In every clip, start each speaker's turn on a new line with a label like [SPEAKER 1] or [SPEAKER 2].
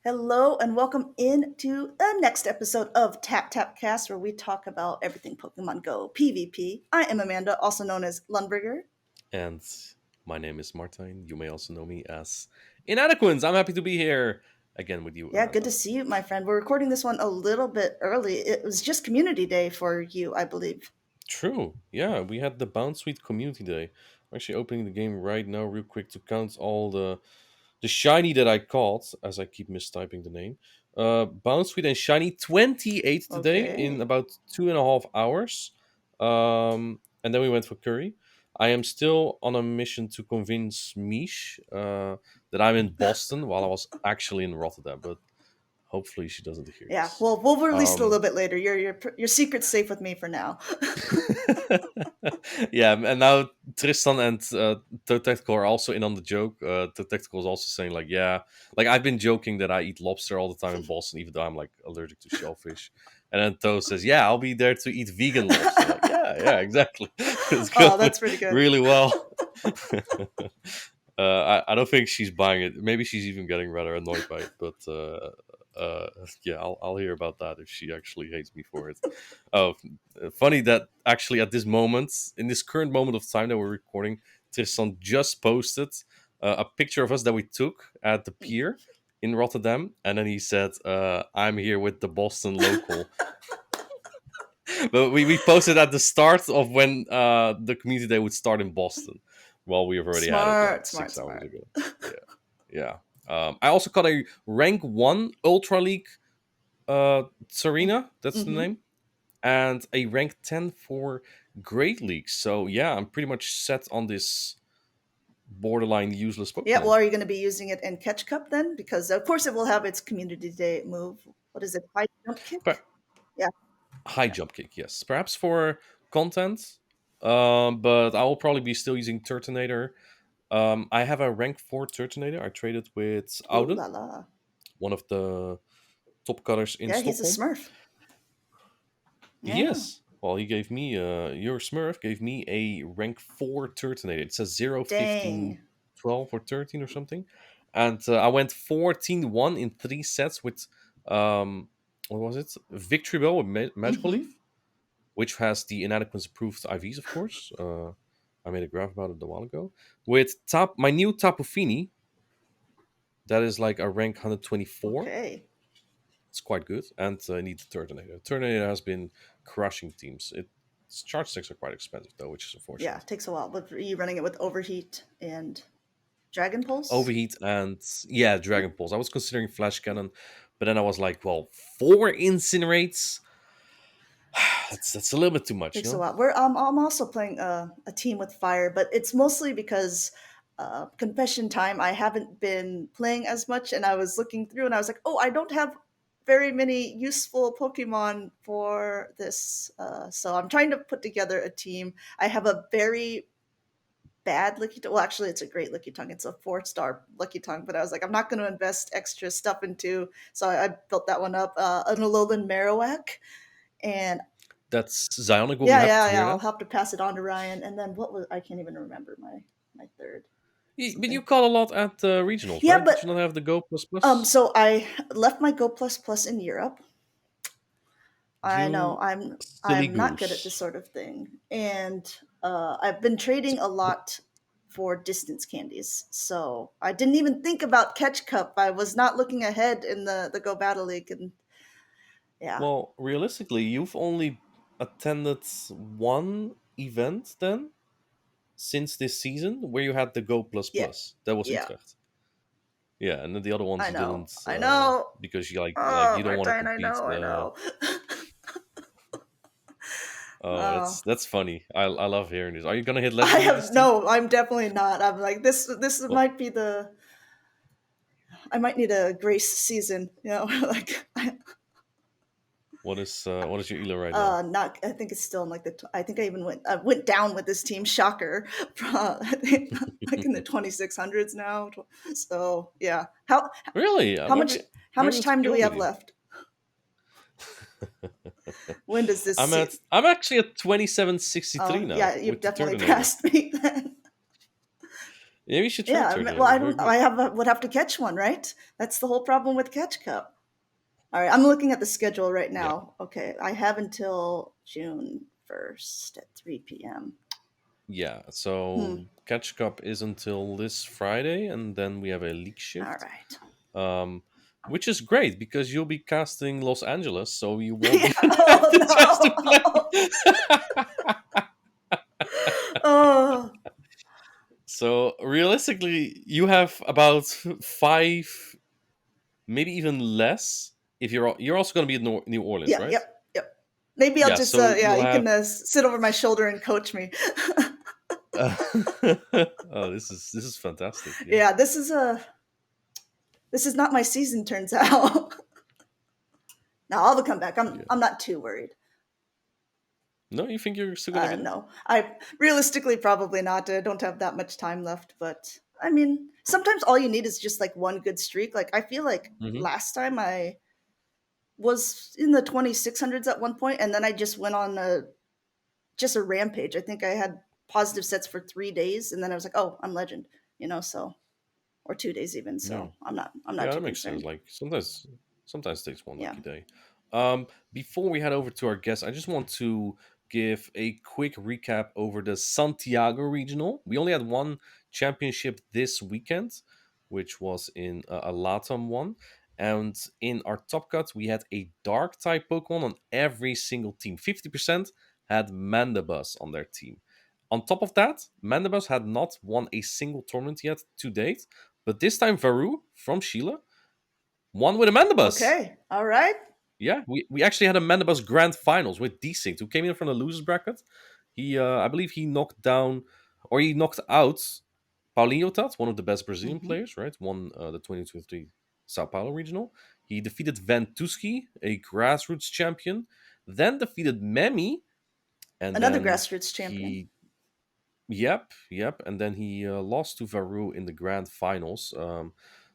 [SPEAKER 1] Hello and welcome into the next episode of Tap Tap Cast, where we talk about everything Pokemon Go PvP. I am Amanda, also known as Lundberger.
[SPEAKER 2] And my name is Martijn. You may also know me as Inadequate. I'm happy to be here again with you,
[SPEAKER 1] Yeah, good
[SPEAKER 2] Amanda.
[SPEAKER 1] to see you, my friend. We're recording this one a little bit early. It was just Community Day for you, I believe.
[SPEAKER 2] True. Yeah, we had the Bound Suite Community Day. I'm actually opening the game right now, real quick, to count all the shiny that I caught, as I keep mistyping the name. Bound Suite and shiny 28 today in
[SPEAKER 1] Okay.
[SPEAKER 2] about 2.5 hours. And then we went for curry. I am still on a mission to convince Mish that I'm in Boston while I was actually in Rotterdam, but hopefully she doesn't hear
[SPEAKER 1] Yeah,
[SPEAKER 2] this.
[SPEAKER 1] well, we'll release it a
[SPEAKER 2] Um,
[SPEAKER 1] little bit later. Your secret's safe with me for now.
[SPEAKER 2] yeah, and now Tristan and Tactical are also in on the joke. Tactical is also saying like, yeah, like I've been joking that I eat lobster all the time in Boston, even though I'm like allergic to shellfish. And then Toe says, yeah, I'll be there to eat vegan lobster. Like, yeah, exactly. It's
[SPEAKER 1] Oh,
[SPEAKER 2] going
[SPEAKER 1] that's pretty good.
[SPEAKER 2] really well. I don't think she's buying it. Maybe she's even getting rather annoyed by it. But yeah, I'll hear about that if she actually hates me for it. Oh, funny that actually at this moment, in this current moment of time that we're recording, Tristan just posted a picture of us that we took at the pier in Rotterdam, and then he said, "I'm here with the Boston local." But we posted at the start of when the community day would start in Boston. Well, we have already had it like
[SPEAKER 1] Smart, smart,
[SPEAKER 2] 6 hours
[SPEAKER 1] smart.
[SPEAKER 2] ago. Yeah, yeah. I also got a rank one Ultra League Serena. That's the
[SPEAKER 1] Mm-hmm.
[SPEAKER 2] name, and a rank 10 for Great League. So yeah, I'm pretty much set on this borderline useless
[SPEAKER 1] Yeah, well,
[SPEAKER 2] Pokemon.
[SPEAKER 1] are you going to be using it in Catch Cup then? Because of course it will have its Community Day move. What is it? High jump kick?
[SPEAKER 2] But
[SPEAKER 1] Yeah.
[SPEAKER 2] high jump kick, yes. Perhaps for content, but I will probably be still using Turtonator. I have a rank 4 Turtonator. I traded with
[SPEAKER 1] Ooh
[SPEAKER 2] Auden,
[SPEAKER 1] la la.
[SPEAKER 2] one of the top cutters in
[SPEAKER 1] Yeah, he's a
[SPEAKER 2] Stockholm.
[SPEAKER 1] Smurf. Yeah.
[SPEAKER 2] Yes. Well, he gave me, your Smurf gave me a rank 4 Turtonator. It says 0, 15,
[SPEAKER 1] Dang.
[SPEAKER 2] 12, or 13 or something. And I went 14-1 in 3 sets with, what was it? Victory Bell with Magical
[SPEAKER 1] Mm-hmm.
[SPEAKER 2] Leaf, which has the inadequate approved IVs, of course. I made a graph about it a while ago. With my new Tapu Fini, that is like a rank 124.
[SPEAKER 1] Okay.
[SPEAKER 2] It's quite good, and I need the Turtonator. Turtonator has been crushing teams. Its charge sticks are quite expensive though, which is
[SPEAKER 1] Yeah,
[SPEAKER 2] unfortunate.
[SPEAKER 1] it takes a while. But are you running it with Overheat and Dragon Pulse?
[SPEAKER 2] Overheat and yeah, Dragon Pulse. I was considering Flash Cannon, but then I was like, well, 4 incinerates. That's a little bit too much,
[SPEAKER 1] Takes a
[SPEAKER 2] no?
[SPEAKER 1] while. I'm also playing a team with Fire, but it's mostly because confession time. I haven't been playing as much, and I was looking through, and I was like, oh, I don't have very many useful Pokemon for this. So I'm trying to put together a team. I have a very bad Licky Tongue. Well, actually, it's a great Licky Tongue. It's a 4-star Licky Tongue, but I was like, I'm not going to invest extra stuff into. So I built that one up. An Alolan Marowak, and
[SPEAKER 2] That's Zionic will be
[SPEAKER 1] yeah,
[SPEAKER 2] happy
[SPEAKER 1] yeah,
[SPEAKER 2] to
[SPEAKER 1] yeah.
[SPEAKER 2] hear
[SPEAKER 1] I'll
[SPEAKER 2] that.
[SPEAKER 1] have to pass it on to Ryan. And then what was I can't even remember my third
[SPEAKER 2] But you
[SPEAKER 1] something.
[SPEAKER 2] caught a lot at regionals,
[SPEAKER 1] Yeah,
[SPEAKER 2] right? Did you
[SPEAKER 1] but
[SPEAKER 2] not have the Go Plus Plus?
[SPEAKER 1] so I left my Go Plus Plus in Europe. I know
[SPEAKER 2] You silly
[SPEAKER 1] I'm not good at this
[SPEAKER 2] goose.
[SPEAKER 1] sort of thing, and I've been trading a lot for distance candies. So I didn't even think about Catch Cup. I was not looking ahead in the Go Battle League, and yeah,
[SPEAKER 2] Well, realistically, you've only attended one event then since this season where you had the Go Plus
[SPEAKER 1] yeah,
[SPEAKER 2] Plus. That was
[SPEAKER 1] yeah.
[SPEAKER 2] Utrecht. Yeah, and then the other ones
[SPEAKER 1] I
[SPEAKER 2] you
[SPEAKER 1] know,
[SPEAKER 2] didn't
[SPEAKER 1] I know.
[SPEAKER 2] because you like
[SPEAKER 1] Oh,
[SPEAKER 2] you don't want to
[SPEAKER 1] Martine, I
[SPEAKER 2] compete.
[SPEAKER 1] know, I know.
[SPEAKER 2] Oh,
[SPEAKER 1] Oh,
[SPEAKER 2] that's funny. I love hearing this. Are you gonna hit
[SPEAKER 1] I
[SPEAKER 2] legendary
[SPEAKER 1] have
[SPEAKER 2] this team?
[SPEAKER 1] no. I'm definitely not. I'm like this. This
[SPEAKER 2] Well,
[SPEAKER 1] might be the. I might need a grace season. You know, like
[SPEAKER 2] what is your elo right now?
[SPEAKER 1] not. I think it's still in like the. I think I even went down with this team. Shocker. I think like in the 2600s now. So yeah.
[SPEAKER 2] Really?
[SPEAKER 1] How much how
[SPEAKER 2] Maybe
[SPEAKER 1] much
[SPEAKER 2] it's
[SPEAKER 1] time do we
[SPEAKER 2] beyond
[SPEAKER 1] have
[SPEAKER 2] medium.
[SPEAKER 1] left? When does this see?
[SPEAKER 2] I'm actually at 2763
[SPEAKER 1] Oh
[SPEAKER 2] now
[SPEAKER 1] yeah, you've
[SPEAKER 2] with the
[SPEAKER 1] definitely
[SPEAKER 2] Turtonator.
[SPEAKER 1] passed me then.
[SPEAKER 2] Maybe you should try
[SPEAKER 1] Yeah,
[SPEAKER 2] to
[SPEAKER 1] well,
[SPEAKER 2] again. It's
[SPEAKER 1] I
[SPEAKER 2] very
[SPEAKER 1] don't.
[SPEAKER 2] good.
[SPEAKER 1] Would have to catch one, right? That's the whole problem with Catch Cup. All right, I'm looking at the schedule right
[SPEAKER 2] Yeah.
[SPEAKER 1] now. Okay, I have until June 1st at 3 p.m.
[SPEAKER 2] Yeah.
[SPEAKER 1] Hmm.
[SPEAKER 2] So Catch Cup is until this Friday, and then we have a league
[SPEAKER 1] All
[SPEAKER 2] shift.
[SPEAKER 1] right.
[SPEAKER 2] Um, which is great because you'll be casting Los Angeles, so you won't
[SPEAKER 1] Yeah.
[SPEAKER 2] even have the chance to
[SPEAKER 1] Oh no.
[SPEAKER 2] play.
[SPEAKER 1] Oh.
[SPEAKER 2] So realistically, you have about five, maybe even less. If you're also going to be in New Orleans,
[SPEAKER 1] Yeah.
[SPEAKER 2] right?
[SPEAKER 1] Yep. Yep. Maybe I'll
[SPEAKER 2] Yeah.
[SPEAKER 1] just.
[SPEAKER 2] So
[SPEAKER 1] Yeah,
[SPEAKER 2] you'll
[SPEAKER 1] you
[SPEAKER 2] have.
[SPEAKER 1] can sit over my shoulder and coach me.
[SPEAKER 2] Oh, this is fantastic. Yeah.
[SPEAKER 1] Yeah. This is not my season. Turns out. No, I'll come back. I'm.
[SPEAKER 2] Yeah.
[SPEAKER 1] I'm not too worried.
[SPEAKER 2] No, you think you're still going to be there?
[SPEAKER 1] No, I realistically probably not. I don't have that much time left, but I mean, sometimes all you need is just like one good streak. Like I feel like
[SPEAKER 2] Mm-hmm.
[SPEAKER 1] last time I was in the 2600s at one point, and then I just went on a rampage. I think I had positive sets for 3 days, and then I was like, oh, I'm legend, so or 2 days even.
[SPEAKER 2] Yeah.
[SPEAKER 1] So I'm not
[SPEAKER 2] Yeah,
[SPEAKER 1] too
[SPEAKER 2] that makes sense.
[SPEAKER 1] concerned.
[SPEAKER 2] Like sometimes it takes one
[SPEAKER 1] Yeah.
[SPEAKER 2] lucky day. Before we head over to our guests, I just want to give a quick recap over the Santiago regional. We only had one championship this weekend, which was in a Latam one. And in our top cut, we had a dark type Pokemon on every single team. 50% had Mandibuzz on their team. On top of that, Mandibuzz had not won a single tournament yet to date, but this time Varu from Sheila won with a Mandibuzz.
[SPEAKER 1] Okay. All right.
[SPEAKER 2] Yeah, we actually had a Mandibuzz grand finals with Desync, who came in from the losers bracket. I believe he knocked down, or he knocked out Paulinho Tat, one of the best Brazilian
[SPEAKER 1] Hmm.
[SPEAKER 2] players, right? Won the 2023 Sao Paulo regional. He defeated Van Tuski, a grassroots champion, then defeated Memi, and
[SPEAKER 1] Another
[SPEAKER 2] then
[SPEAKER 1] grassroots champion.
[SPEAKER 2] he Yep. And then he lost to Varu in the grand finals.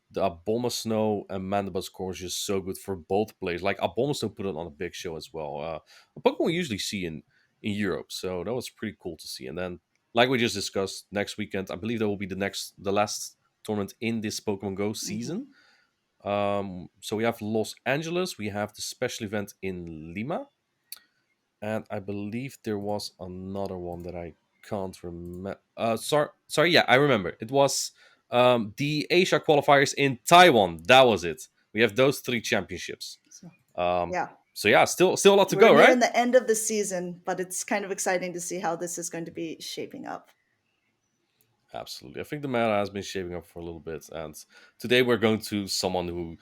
[SPEAKER 2] The Abomasnow and Mandibuzz score is just so good for both players. Like Abomasnow put it on a big show as well. A Pokemon we usually see in Europe, so that was pretty cool to see. And then, like we just discussed, next weekend I believe that will be the last tournament in this Pokemon Go
[SPEAKER 1] Hmm.
[SPEAKER 2] season. So we have Los Angeles, we have the special event in Lima, and I believe there was another one that I can't remember. Sorry. Yeah, I remember. It was the Asia qualifiers in Taiwan. That was it. We have those three championships.
[SPEAKER 1] So
[SPEAKER 2] Um,
[SPEAKER 1] yeah,
[SPEAKER 2] so yeah, still a lot to
[SPEAKER 1] we're
[SPEAKER 2] go,
[SPEAKER 1] nearing
[SPEAKER 2] right?
[SPEAKER 1] the end of the season, but it's kind of exciting to see how this is going to be shaping up.
[SPEAKER 2] Absolutely. I think the meta has been shaping up for a little bit, and today we're going to someone who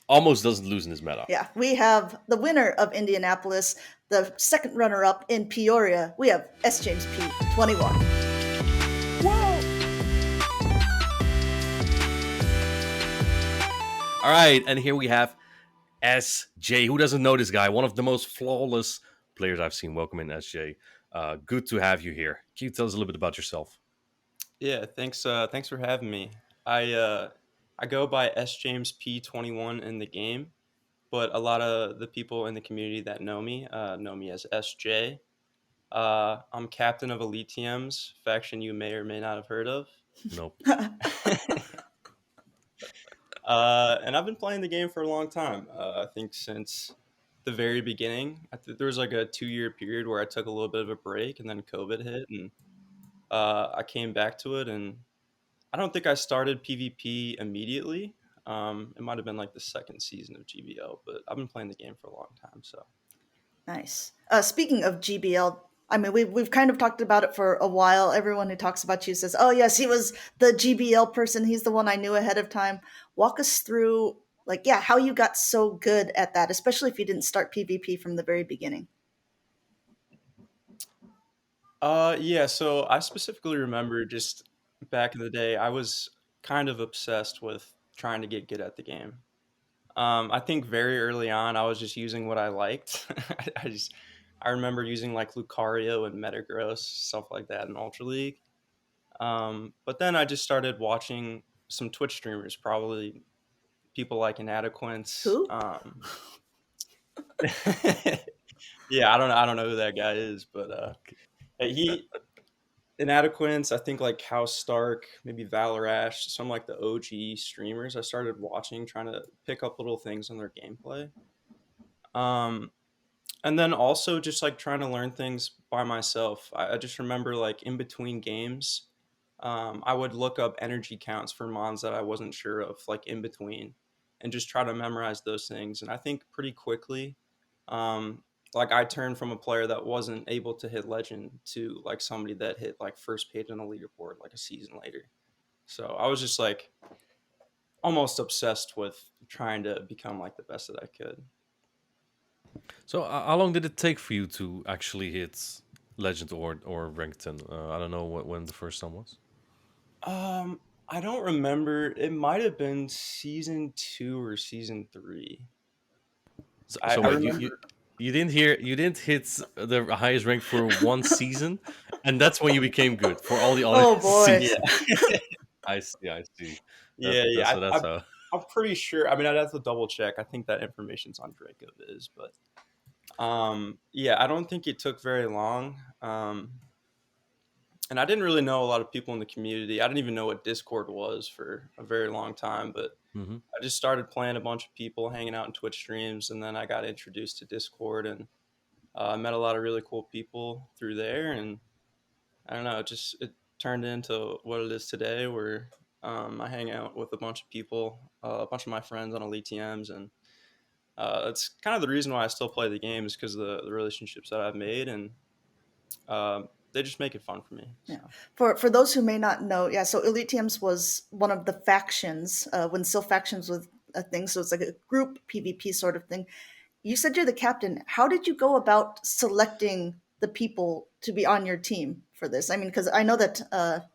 [SPEAKER 2] almost doesn't lose in his meta.
[SPEAKER 1] Yeah, we have the winner of Indianapolis, the second runner up in Peoria. We have Sjamesp21.
[SPEAKER 2] All right, and here we have SJ. Who doesn't know this guy? One of the most flawless players I've seen. Welcome in, SJ. Good to have you here. Can you tell us a little bit about yourself?
[SPEAKER 3] Yeah, thanks. Thanks for having me. I go by Sjamesp21 in the game, but a lot of the people in the community that know me as SJ. I'm captain of Elite TMs, faction you may or may not have heard of.
[SPEAKER 2] Nope.
[SPEAKER 3] And I've been playing the game for a long time. I think since the very beginning. There was like a 2 year period where I took a little bit of a break, and then COVID hit, and I came back to it, and I don't think I started PvP immediately. It might have been like the second season of GBO, but I've been playing the game for a long time. So
[SPEAKER 1] Nice. Speaking of GBL, I mean, we've kind of talked about it for a while. Everyone who talks about you says, "Oh, yes, he was the GBL person. He's the one I knew ahead of time." Walk us through, like, yeah, how you got so good at that, especially if you didn't start PvP from the very beginning.
[SPEAKER 3] yeah, so I specifically remember just back in the day, I was kind of obsessed with trying to get good at the game. I think very early on, I was just using what I liked. I remember using like Lucario and Metagross, stuff like that in Ultra League. But then I just started watching some Twitch streamers, probably people like Inadequence.
[SPEAKER 1] Who?
[SPEAKER 3] Yeah, I don't know who that guy is, but he Inadequates, I think like House Stark, maybe Valarash, some like the OG streamers I started watching, trying to pick up little things in their gameplay. Um, and then also just like trying to learn things by myself. I just remember like in between games, I would look up energy counts for mons that I wasn't sure of, like in between, and just try to memorize those things. And I think pretty quickly, um, like I turned from a player that wasn't able to hit legend to like somebody that hit like first page on the leaderboard like a season later. So I was just like almost obsessed with trying to become like the best that I could.
[SPEAKER 2] So how long did it take for you to actually hit legend or ranked 10? I don't know when the first time was.
[SPEAKER 3] I don't remember. It might have been season 2 or season 3.
[SPEAKER 2] So
[SPEAKER 3] I
[SPEAKER 2] wait,
[SPEAKER 3] remember.
[SPEAKER 2] you didn't hit the highest rank for one season, and that's when you became good for all the other
[SPEAKER 1] Oh boy.
[SPEAKER 3] Yeah,
[SPEAKER 2] 6 seasons. I see, I see.
[SPEAKER 3] yeah,
[SPEAKER 2] That's
[SPEAKER 3] yeah.
[SPEAKER 2] so that's how.
[SPEAKER 3] I'm pretty sure. I mean, I'd have to double check. I think that information's on DracoViz, but yeah, I don't think it took very long. And I didn't really know a lot of people in the community. I didn't even know what Discord was for a very long time, but
[SPEAKER 2] Hmm.
[SPEAKER 3] I just started playing a bunch of people, hanging out in Twitch streams, and then I got introduced to Discord, and I met a lot of really cool people through there. And I don't know, it turned into what it is today, where I hang out with a bunch of people, a bunch of my friends on Elite TMs, and that's kind of the reason why I still play the game is because of the relationships that I've made, and they just make it fun for me.
[SPEAKER 1] Yeah.
[SPEAKER 3] So
[SPEAKER 1] For those who may not know, yeah, so Elite TMs was one of the factions when still factions was a thing. So it's like a group PvP sort of thing. You said you're the captain. How did you go about selecting the people to be on your team for this? I mean, because I know that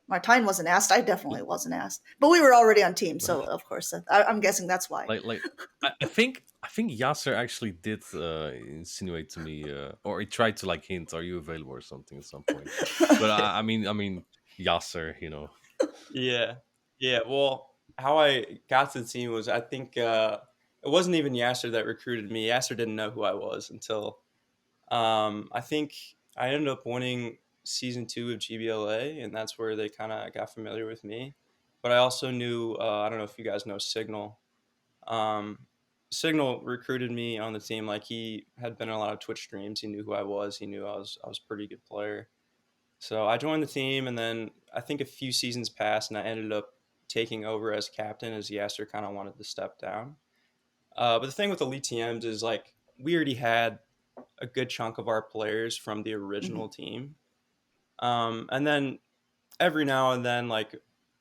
[SPEAKER 1] Martine wasn't asked. I definitely wasn't asked, but we were already on team, so of course, I'm guessing that's why.
[SPEAKER 2] Like I think Yasser actually did insinuate to me, or he tried to like hint, "Are you available?" or something at some point. But I mean, Yasser,
[SPEAKER 3] yeah, yeah. Well, how I got to the team was I think it wasn't even Yasser that recruited me. Yasser didn't know who I was until I think I ended up winning season 2 of GBLA, and that's where they kind of got familiar with me. But I also knew I don't know if you guys know Signal. Um, Signal recruited me on the team. Like he had been in a lot of Twitch streams. He knew who I was. He knew I was a pretty good player. So I joined the team, and then I think a few seasons passed, and I ended up taking over as captain as Yasser kind of wanted to step down. But the thing with Elite TMs is like we already had a good chunk of our players from the
[SPEAKER 1] Mhm.
[SPEAKER 3] original team, and then every now and then, like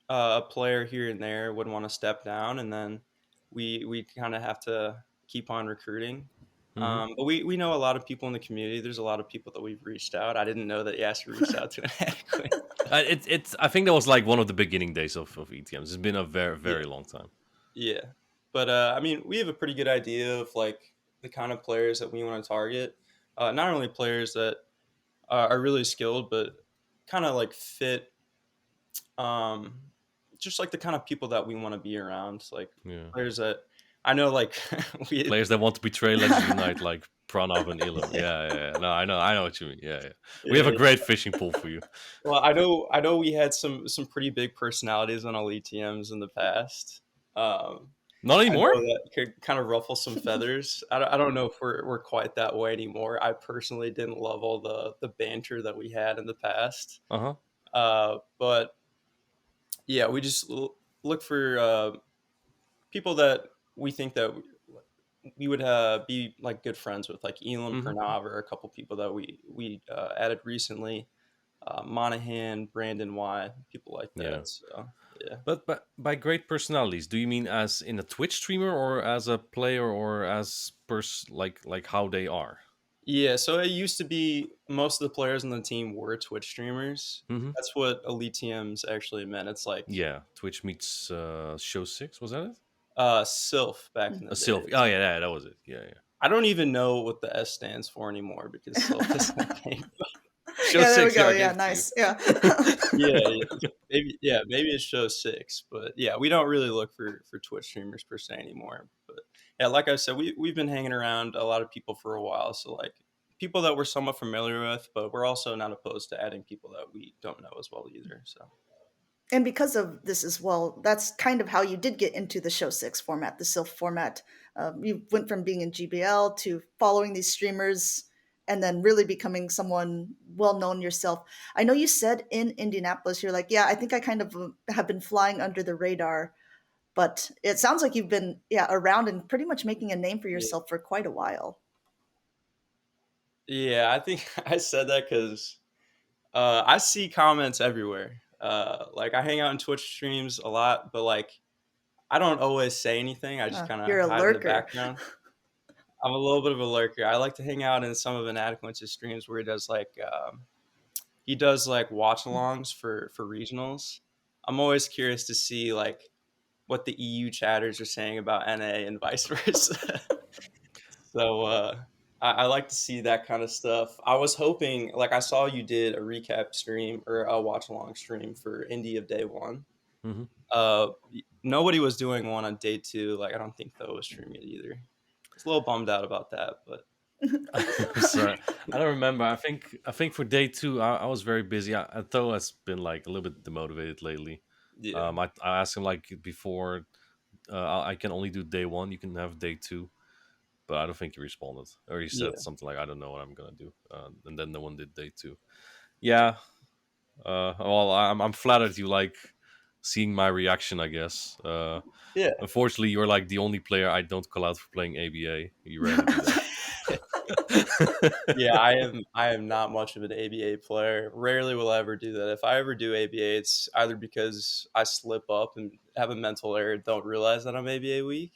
[SPEAKER 3] a player here and there would want to step down, and then we kind of have to keep on recruiting.
[SPEAKER 2] hmm
[SPEAKER 3] But we know a lot of people in the community. There's a lot of people that we've reached out. I didn't know that Yasser reached out to Inadequate.
[SPEAKER 2] it's. I think that was like one of the beginning days of ETMs. It's been a very
[SPEAKER 3] Yeah,
[SPEAKER 2] very long time.
[SPEAKER 3] yeah. But I mean, we have a pretty good idea of like the kind of players that we want to target. Not only players that are really skilled, but kind of like fit um just like the kind of people that we want to be around, like
[SPEAKER 2] Yeah,
[SPEAKER 3] players that I know like we
[SPEAKER 2] players that want to betray Legend Unite, like Pranav and Ilum. Yeah. No, I know what you mean. Yeah. We have a
[SPEAKER 3] yeah,
[SPEAKER 2] great fishing pool for you.
[SPEAKER 3] well I know we had some pretty big personalities on Elite TMs in the past.
[SPEAKER 2] Not
[SPEAKER 3] I
[SPEAKER 2] anymore.
[SPEAKER 3] know that could kind of ruffle some feathers. I don't know if we're quite that way anymore. I personally didn't love all the banter that we had in the past.
[SPEAKER 2] Uh huh.
[SPEAKER 3] But yeah, we just look for people that we think that we would be like good friends with, like Elam
[SPEAKER 2] hmm
[SPEAKER 3] Pernav, or a couple people that we added recently, Monahan, Brandon Y, people like
[SPEAKER 2] Yeah.
[SPEAKER 3] that. So yeah,
[SPEAKER 2] But by great personalities, do you mean as in a Twitch streamer or as a player or as like how they are?
[SPEAKER 3] yeah. So it used to be most of the players on the team were Twitch streamers.
[SPEAKER 2] Hmm.
[SPEAKER 3] That's what Elite TMs actually meant. It's like
[SPEAKER 2] Yeah, Twitch meets Show 6. Was that it?
[SPEAKER 3] Sylph back in
[SPEAKER 2] A
[SPEAKER 3] the
[SPEAKER 2] Sylph. Oh
[SPEAKER 3] days.
[SPEAKER 2] yeah, that was it. Yeah.
[SPEAKER 3] I don't even know what the S stands for anymore because Sylph isn't a thing.
[SPEAKER 2] Show
[SPEAKER 1] Yeah, there we
[SPEAKER 2] 6. Yeah,
[SPEAKER 1] go.
[SPEAKER 2] I
[SPEAKER 1] Yeah,
[SPEAKER 2] gave it to you.
[SPEAKER 1] nice. Yeah.
[SPEAKER 3] Yeah, maybe it shows 6, but yeah, we don't really look for Twitch streamers per se anymore. But yeah, like I said, we've been hanging around a lot of people for a while, so like people that we're somewhat familiar with, but we're also not opposed to adding people that we don't know as well either. So
[SPEAKER 1] And because of this as well, that's kind of how you did get into the Show 6 format, the Sylph format. You went from being in GBL to following these streamers and then really becoming someone well known yourself. I know you said in Indianapolis, you're like, yeah, I think I kind of have been flying under the radar, but it sounds like you've been, yeah, around and pretty much making a name for
[SPEAKER 3] yeah,
[SPEAKER 1] yourself for quite a while.
[SPEAKER 3] yeah, I think I said that because I see comments everywhere. Like I hang out in Twitch streams a lot, but like I don't always say anything. I just kind of
[SPEAKER 1] You're a
[SPEAKER 3] hide in the
[SPEAKER 1] lurker.
[SPEAKER 3] background. I'm a little bit of a lurker. I like to hang out in some of Inadequence's streams where he does like watch alongs for regionals. I'm always curious to see like what the EU chatters are saying about NA and vice versa. So I like to see that kind of stuff. I was hoping, like, I saw you did a recap stream or a watch along stream for Indie of Day One.
[SPEAKER 2] Hmm.
[SPEAKER 3] Uh, Nobody was doing one on day two. Like, I don't think Tho was streaming it either. I was a little bummed out about that, but
[SPEAKER 2] Sorry, I don't remember. I think for day two, I was very busy. Tho has been like a little bit demotivated lately.
[SPEAKER 3] yeah,
[SPEAKER 2] I asked him like before, I can only do day one. You can have day two, but I don't think he responded, or he said
[SPEAKER 3] yeah,
[SPEAKER 2] something like, "I don't know what I'm gonna do," and then no one did day two. Yeah. Well, I'm flattered you like seeing my reaction. I guess.
[SPEAKER 3] yeah.
[SPEAKER 2] Unfortunately, you're like the only player I don't call out for playing ABA. You rarely do that.
[SPEAKER 3] Yeah, I am not much of an ABA player. Rarely will I ever do that. If I ever do ABA, it's either because I slip up and have a mental error, don't realize that I'm ABA weak,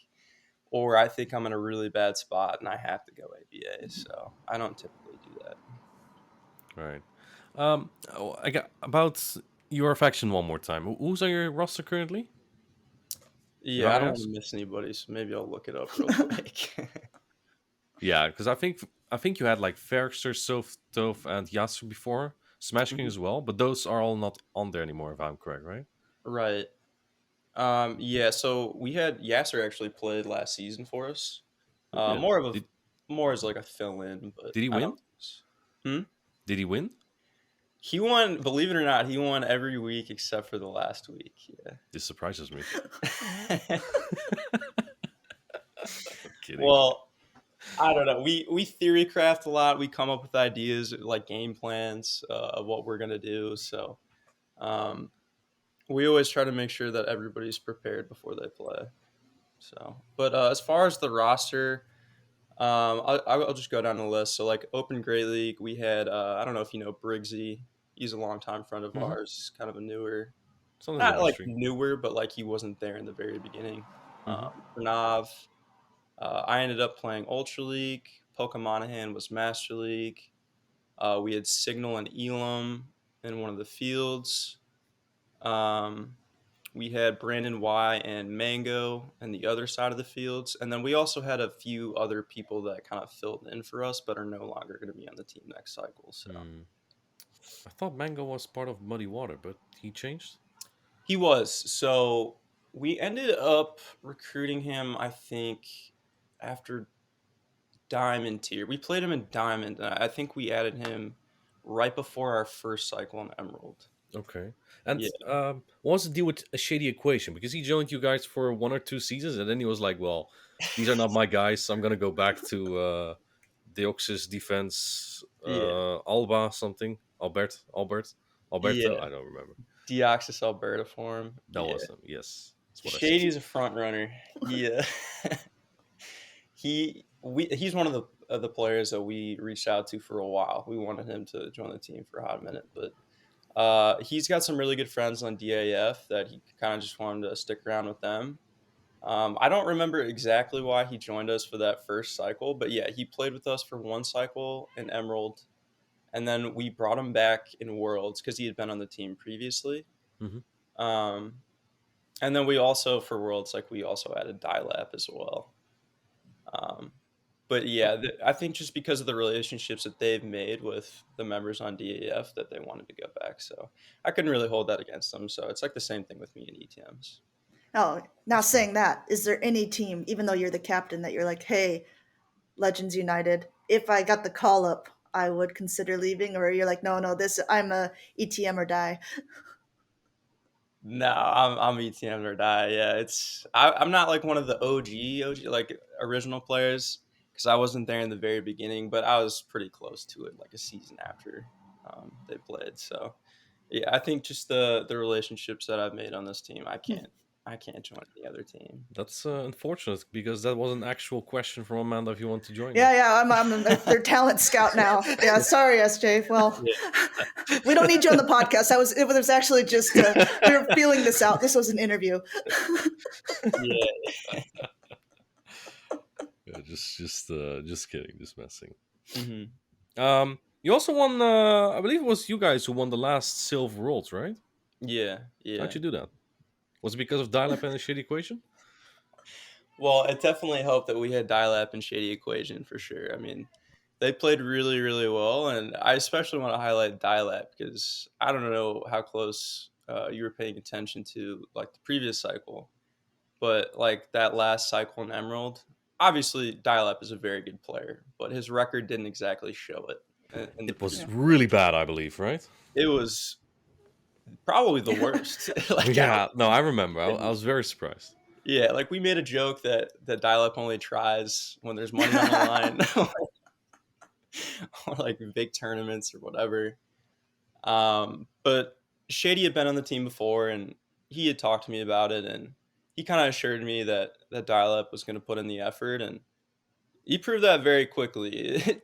[SPEAKER 3] or I think I'm in a really bad spot and I have to go ABA. So I don't typically do that.
[SPEAKER 2] All right. I got about your faction one more time. Who's on your roster currently? If I
[SPEAKER 3] Yeah, I
[SPEAKER 2] may
[SPEAKER 3] don't want
[SPEAKER 2] ask.
[SPEAKER 3] to miss anybody, so maybe I'll look it up real quick.
[SPEAKER 2] Yeah, because I think you had like Fergster, Soph, Toph, and Yasu before, Smash King
[SPEAKER 3] Mhm.
[SPEAKER 2] as well, but those are all not on there anymore, if I'm correct, right?
[SPEAKER 3] Right. Yeah, so we had Yasser actually played last season for us.
[SPEAKER 2] He did.
[SPEAKER 3] More of a
[SPEAKER 2] Did
[SPEAKER 3] more as like a fill in, but
[SPEAKER 2] did he
[SPEAKER 3] I
[SPEAKER 2] win?
[SPEAKER 3] don't. Hmm?
[SPEAKER 2] Did he win?
[SPEAKER 3] He won, believe it or not, he won every week except for the last week.
[SPEAKER 2] This surprises me.
[SPEAKER 3] Yeah.
[SPEAKER 2] I'm kidding.
[SPEAKER 3] Well, I don't know. We theory craft a lot. We come up with ideas like game plans of what we're gonna do. So um, we always try to make sure that everybody's prepared before they play. So, but as far as the roster, I'll just go down the list. So like Open Great League, we had I don't know if you know Briggsy. He's a longtime friend of
[SPEAKER 2] Hmm.
[SPEAKER 3] ours, kind of a newer,
[SPEAKER 2] Something in the
[SPEAKER 3] not like
[SPEAKER 2] industry.
[SPEAKER 3] newer, but like he wasn't there in the very beginning.
[SPEAKER 2] Hmm.
[SPEAKER 3] Pranav, I ended up playing Ultra League. Pokemon was Master League. We had Signal and Elam in one of the fields. Um, we had Brandon Y and Mango in the other side of the fields. And then we also had a few other people that kind of filled in for us, but are no longer going to be on the team next cycle. So
[SPEAKER 2] Hmm. I thought Mango was part of Muddy Water, but he changed.
[SPEAKER 3] he was. So we ended up recruiting him, I think, after Diamond tier. We played him in Diamond, and I think we added him right before our first cycle in Emerald.
[SPEAKER 2] Okay. And
[SPEAKER 3] Yeah,
[SPEAKER 2] what was the deal with a shady equation? Because he joined you guys for one or two seasons, and then he was like, "Well, these are not my guys. So I'm gonna go back to Deoxys Defense,
[SPEAKER 3] yeah,
[SPEAKER 2] Alba something, Alberto.
[SPEAKER 3] yeah.
[SPEAKER 2] I don't remember.
[SPEAKER 3] Deoxys Alberta form.
[SPEAKER 2] That
[SPEAKER 3] Yeah,
[SPEAKER 2] was him. Yes, that's what I said.
[SPEAKER 3] Shady's a front runner. Yeah, he's one of the players that we reached out to for a while. We wanted him to join the team for a hot minute, but he's got some really good friends on DAF that he kind of just wanted to stick around with them. I don't remember exactly why he joined us for that first cycle, but yeah, he played with us for one cycle in Emerald, and then we brought him back in Worlds because he had been on the team previously.
[SPEAKER 2] Hmm.
[SPEAKER 3] Um, and then we also for Worlds, like we also added Dilap as well. Um, but yeah, I think just because of the relationships that they've made with the members on DAF that they wanted to go back. So I couldn't really hold that against them. So it's like the same thing with me and ETMs.
[SPEAKER 1] Oh, now
[SPEAKER 2] That's fair.
[SPEAKER 1] saying that, is there any team, even though you're the captain, that you're like, hey, Legends United, if I got the call up, I would consider leaving, or you're like, no, this I'm a ETM or die.
[SPEAKER 3] No, I'm ETM or die. Yeah, I'm not like one of the OG like original players because I wasn't there in the very beginning, but I was pretty close to it like a season after they played. So yeah, I think just the relationships that I've made on this team, I can't join any other team.
[SPEAKER 2] That's unfortunate because that was an actual question from Amanda if you want to join them.
[SPEAKER 1] Yeah, I'm their talent scout now. Yeah, sorry, SJ. Well, we don't need you on the podcast. It was actually just we were feeling this out. This was an interview.
[SPEAKER 3] Yeah.
[SPEAKER 2] Yeah, just kidding, just messing.
[SPEAKER 3] Mm-hmm.
[SPEAKER 2] You also won. I believe it was you guys who won the last Silver Worlds, right?
[SPEAKER 3] Yeah.
[SPEAKER 2] How'd you do that? Was it because of dial-up and a shitty equation?
[SPEAKER 3] Well, it definitely helped that we had dial-up and shady equation for sure. I mean, they played really, really well, and I especially want to highlight dial-up because I don't know how close you were paying attention to like the previous cycle, but like that last cycle in Emerald, obviously dial-up is a very good player, but his record didn't exactly show it.
[SPEAKER 2] It was really bad, I believe, right?
[SPEAKER 3] It was probably the worst. Like,
[SPEAKER 2] yeah, no, I remember. I was very surprised.
[SPEAKER 3] Yeah, like we made a joke that dial-up only tries when there's money on the line, or like big tournaments or whatever. But Shady had been on the team before, and he had talked to me about it, and he kind of assured me that dial-up was going to put in the effort, and he proved that very quickly.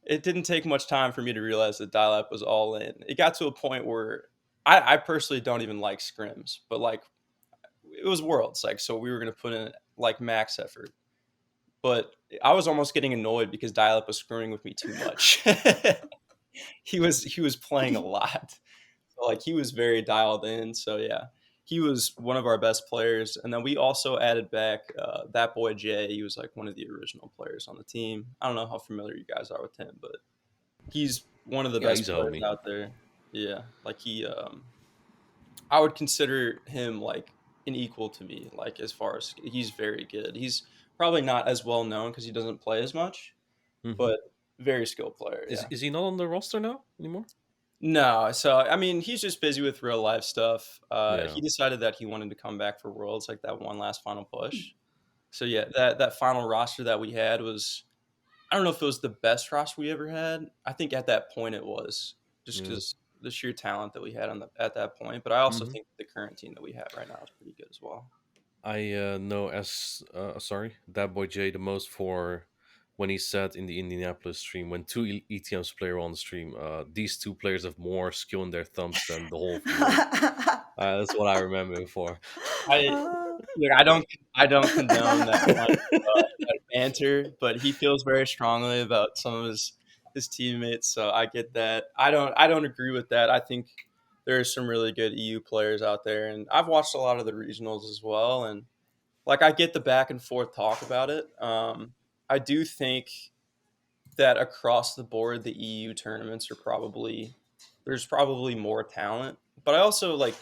[SPEAKER 3] It didn't take much time for me to realize that dial-up was all in. It got to a point where I personally don't even like scrims, but like it was Worlds, like so we were going to put in like max effort. But I was almost getting annoyed because dial-up was screwing with me too much. He was playing a lot. So, like he was very dialed in. So yeah, he was one of our best players. And then we also added back that boy Jay. He was like one of the original players on the team. I don't know how familiar you guys are with him, but he's one of the best players out there. Yeah, like I would consider him like an equal to me. Like as far as he's very good. He's probably not as well known because he doesn't play as much, but very skilled player. Yeah.
[SPEAKER 2] Is he not on the roster now anymore?
[SPEAKER 3] No, so I mean he's just busy with real life stuff. He decided that he wanted to come back for Worlds, like that one last final push. So yeah, that final roster that we had was, I don't know if it was the best roster we ever had. I think at that point it was, just because the sheer talent that we had at that point. But I also think the current team that we have right now is pretty good as well.
[SPEAKER 2] I know that boy Jay the most for when he said in the Indianapolis stream when two ETMs player on the stream, these two players have more skill in their thumbs than the whole field. That's what I remember him for.
[SPEAKER 3] I don't condone that banter, but he feels very strongly about some of his teammates, so I get that. I don't agree with that. I think there are some really good EU players out there, and I've watched a lot of the regionals as well, and like I get the back and forth talk about it. I do think that across the board, the EU tournaments there's probably more talent, but I also like,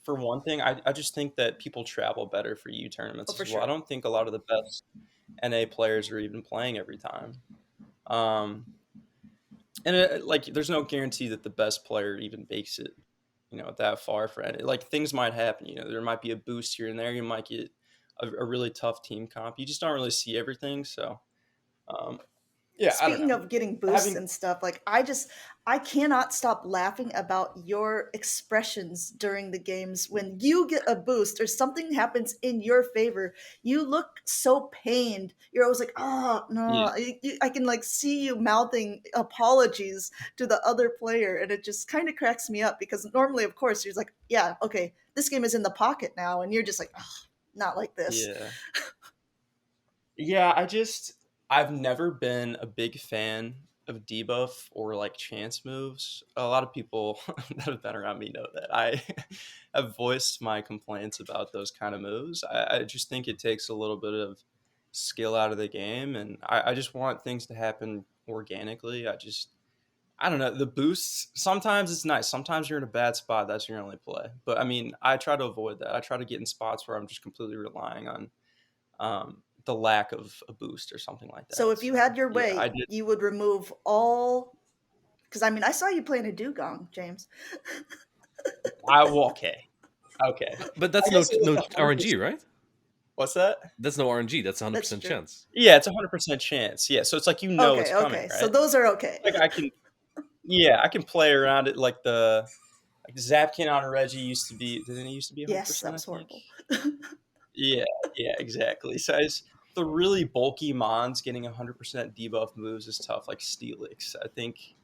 [SPEAKER 3] for one thing, I just think that people travel better for EU tournaments as well. Sure. I don't think a lot of the best NA players are even playing every time. Like there's no guarantee that the best player even makes it, that far for it. Like things might happen, there might be a boost here and there. You might get a really tough team comp. You just don't really see everything. So, yeah.
[SPEAKER 1] Speaking of getting boosts and stuff, like I cannot stop laughing about your expressions during the games when you get a boost or something happens in your favor. You look so pained. You're always like, oh no. Yeah. I can like see you mouthing apologies to the other player, and it just kind of cracks me up because normally, of course, you're like, yeah, okay, this game is in the pocket now, and you're just like, oh, not like this.
[SPEAKER 3] Yeah. Yeah, I've never been a big fan of debuff or like chance moves. A lot of people that have been around me know that I have voiced my complaints about those kind of moves. I just think it takes a little bit of skill out of the game, and I just want things to happen organically. I don't know. The boosts, sometimes it's nice. Sometimes you're in a bad spot. That's your only play. But I mean, I try to avoid that. I try to get in spots where I'm just completely relying on the lack of a boost or something like that.
[SPEAKER 1] So if you had your way, you would remove all Because I mean, I saw you playing a dugong, James.
[SPEAKER 3] Well, okay. Okay.
[SPEAKER 2] But
[SPEAKER 3] I
[SPEAKER 2] that's
[SPEAKER 3] guess it was
[SPEAKER 2] no
[SPEAKER 3] 100%.
[SPEAKER 2] RNG, right?
[SPEAKER 3] What's that?
[SPEAKER 2] That's no RNG. That's
[SPEAKER 1] That's
[SPEAKER 2] 100%
[SPEAKER 1] true.
[SPEAKER 2] chance.
[SPEAKER 3] Yeah, it's a 100% chance. Yeah, so it's like it's
[SPEAKER 1] Okay,
[SPEAKER 3] coming,
[SPEAKER 1] okay. So
[SPEAKER 3] right?
[SPEAKER 1] those are okay.
[SPEAKER 3] Like I can play around it like Zapkin on Reggie used to be. Didn't it used to be
[SPEAKER 1] Yes,
[SPEAKER 3] 100%?
[SPEAKER 1] that
[SPEAKER 3] I
[SPEAKER 1] was
[SPEAKER 3] think.
[SPEAKER 1] horrible.
[SPEAKER 3] Yeah, yeah, exactly. So the really bulky Mons getting 100% debuff moves is tough, like Steelix. I think